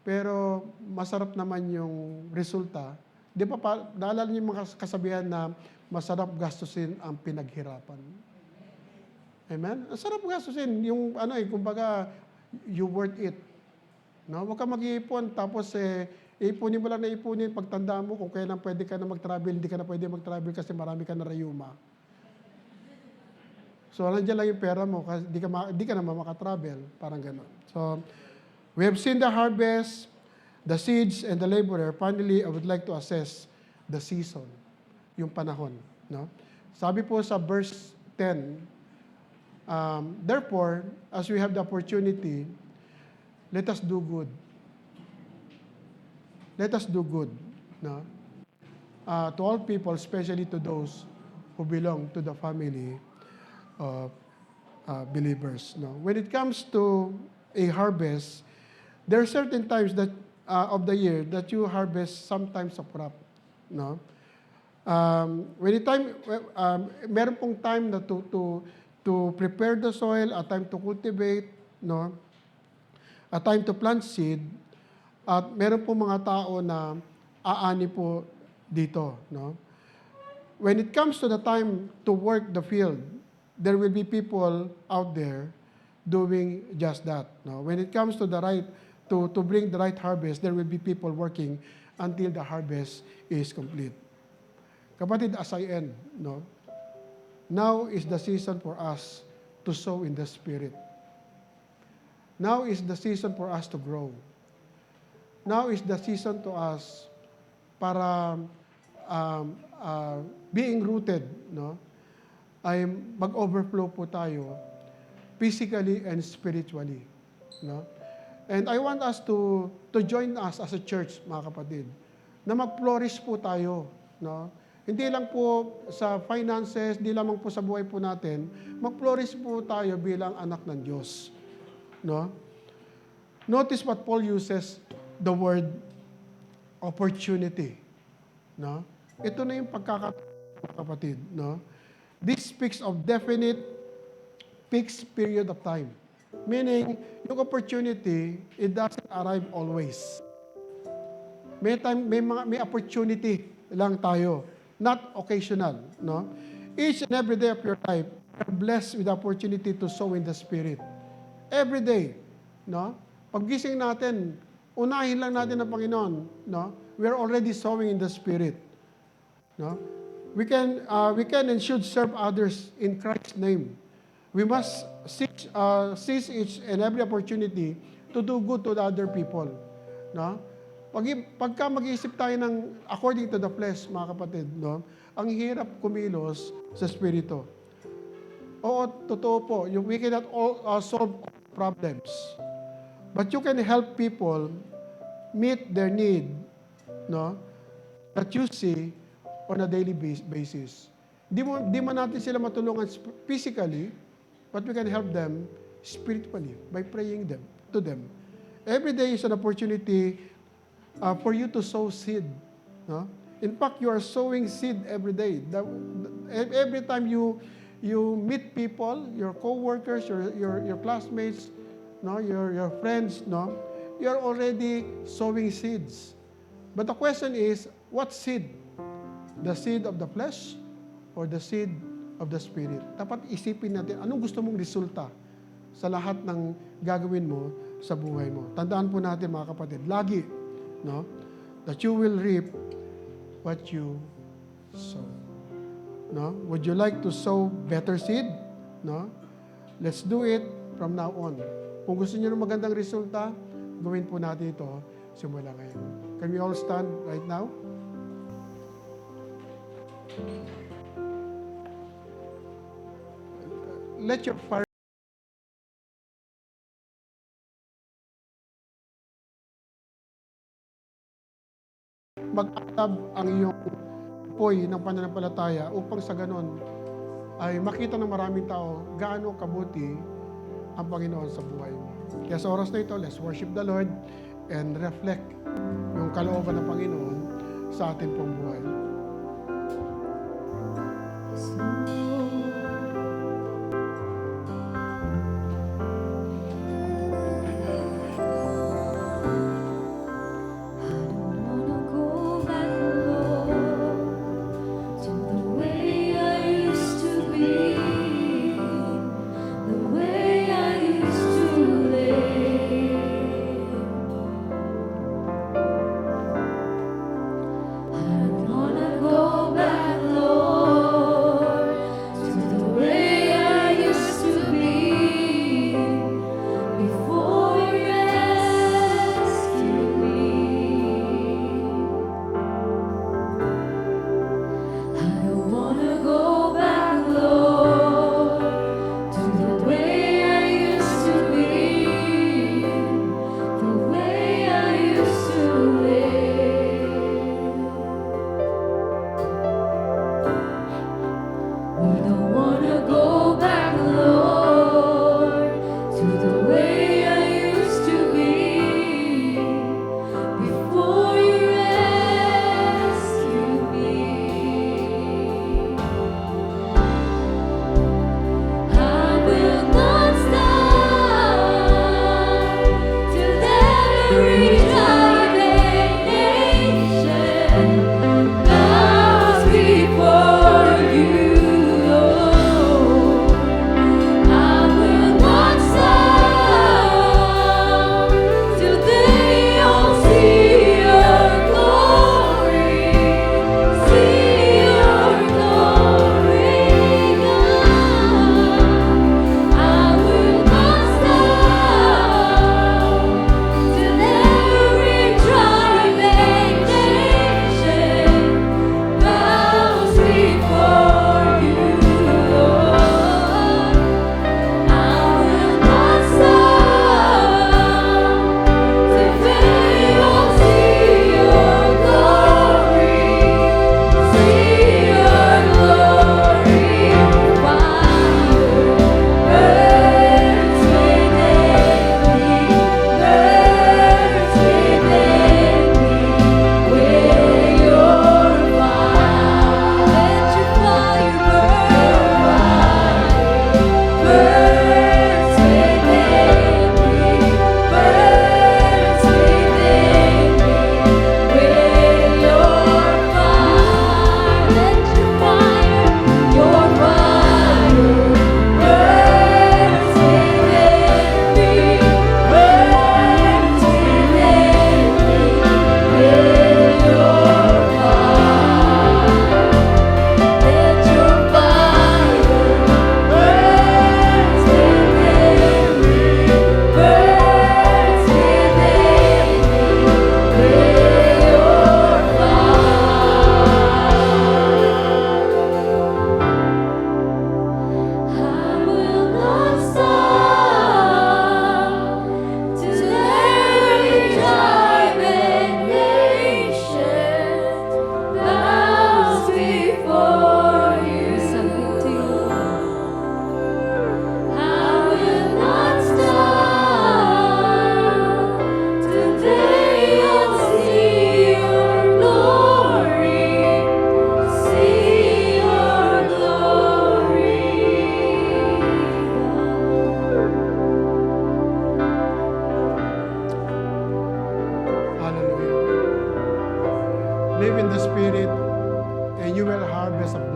Pero masarap naman yung resulta. Di ba, naalala niyo yung mga kasabihan na masarap gastusin ang pinaghirapan. Amen? Ang sarap gastusin. Yung kumbaga, you worth it. No? Huwag ka mag-iipon, tapos ipunin mo lang na ipunin, pagtandaan mo kung kailan pwede ka na mag-travel, hindi ka na pwede mag-travel kasi marami ka na rayuma. So, nandiyan lang yung pera mo kasi di ka naman makatravel. Parang gano'n. So, we have seen the harvest, the seeds, and the laborer. Finally, I would like to assess the season, yung panahon. No? Sabi po sa verse 10, therefore, as we have the opportunity, let us do good. Let us do good. No? To all people, especially to those who belong to the family of believers. No? When it comes to a harvest, there are certain times that of the year that you harvest sometimes a crop. No? Meron pong time na to prepare the soil, a time to cultivate, no? A time to plant seed, at meron pong mga tao na aani po dito. No? When it comes to the time to work the field, there will be people out there doing just that. No? When it comes to the right, to bring the right harvest, there will be people working until the harvest is complete. Kapatid, as I end, no? Now is the season for us to sow in the Spirit. Now is the season for us to grow. Now is the season to us para being rooted, no? Ay mag-overflow po tayo physically and spiritually, no? And I want us to join us as a church, mga kapatid, na mag-flourish po tayo, no? Hindi lang po sa finances, hindi lamang po sa buhay po natin, mag-flourish po tayo bilang anak ng Diyos, no? Notice what Paul uses, the word opportunity, no? Ito na yung kapatid, no? This speaks of definite fixed period of time. Meaning, yung opportunity, it doesn't arrive always. May opportunity lang tayo, not occasional, no? Each and every day of your life, you're blessed with the opportunity to sow in the Spirit. Every day, no? Paggising natin, unahin lang natin ang Panginoon, no? We're already sowing in the Spirit, no? We can and should serve others in Christ's name. We must seize each and every opportunity to do good to the other people. No? Pagka mag-iisip tayo ng according to the flesh, mga kapatid, no? Ang hirap kumilos sa Espiritu. Oo, totoo po. We cannot solve problems. But you can help people meet their need, no? That you see on a daily basis. Di mo natin sila matulungan physically, but we can help them spiritually by praying to them. Every day is an opportunity for you to sow seed. No? In fact, you are sowing seed every day. Every time you you meet people, your co-workers, your classmates, no, your friends, no, you're already sowing seeds. But the question is, what seed? The seed of the flesh or the seed of the Spirit? Dapat isipin natin, anong gusto mong resulta sa lahat ng gagawin mo sa buhay mo. Tandaan po natin mga kapatid, lagi, no, that you will reap what you sow. No? Would you like to sow better seed? No? Let's do it from now on. Kung gusto niyo ng magandang resulta, gawin po natin ito simula ngayon. Can we all stand right now? Let your fire mag-atab ang iyong apoy ng pananampalataya upang sa ganon ay makita ng maraming tao gaano kabuti ang Panginoon sa buhay mo. Kaya sa oras na ito, let's worship the Lord and reflect yung kalooban ng Panginoon sa ating pong buhay. I wanna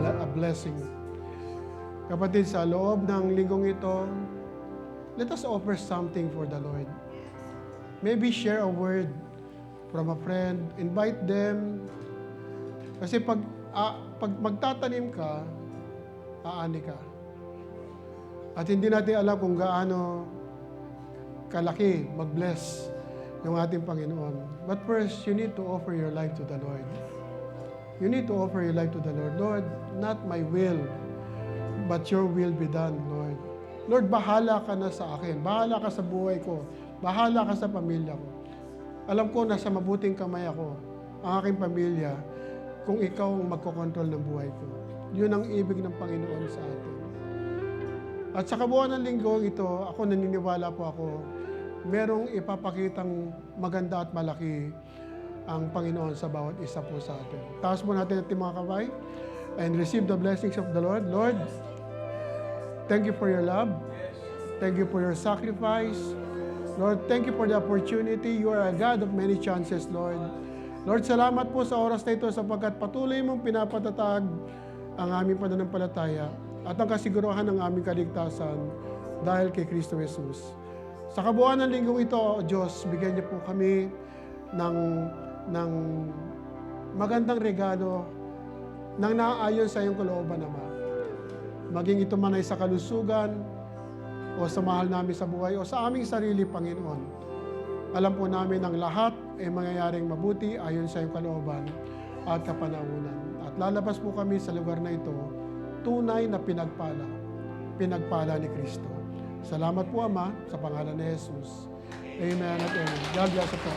a blessing. Kapatid, sa loob ng linggong ito, let us offer something for the Lord. Maybe share a word from a friend. Invite them. Kasi pag magtatanim ka, aani ka. At hindi natin alam kung gaano kalaki mag-bless yung ating Panginoon. But first, you need to offer your life to the Lord. You need to offer your life to the Lord. Lord, not my will, but your will be done, Lord. Lord, bahala ka na sa akin. Bahala ka sa buhay ko. Bahala ka sa pamilya ko. Alam ko, nasa mabuting kamay ako, ang aking pamilya, kung ikaw ang magkokontrol ng buhay ko. Yun ang ibig ng Panginoon sa atin. At sa kabuuan ng linggo ito, ako naniniwala po ako, merong ipapakitang maganda at malaki ang Panginoon sa bawat isa po sa atin. Taas mo natin ating mga kamay and receive the blessings of the Lord. Lord, thank you for your love. Thank you for your sacrifice. Lord, thank you for the opportunity. You are a God of many chances, Lord. Lord, salamat po sa oras na ito sapagkat patuloy mong pinapatatag ang aming pananampalataya at ang kasiguruhan ng aming kaligtasan dahil kay Kristo Jesus. Sa kabuuan ng linggong ito, O Diyos, bigyan niyo po kami ng magandang regalo nang naaayon sa iyong kalooban, Ama. Maging ito man ay sa kalusugan o sa mahal namin sa buhay o sa aming sarili, Panginoon. Alam po namin ang lahat ay mangyayaring mabuti ayon sa iyong kalooban at kapanahunan. At lalabas po kami sa lugar na ito, tunay na pinagpala ni Kristo. Salamat po, Ama, sa pangalan ni Jesus. Amen at amen. God bless you po.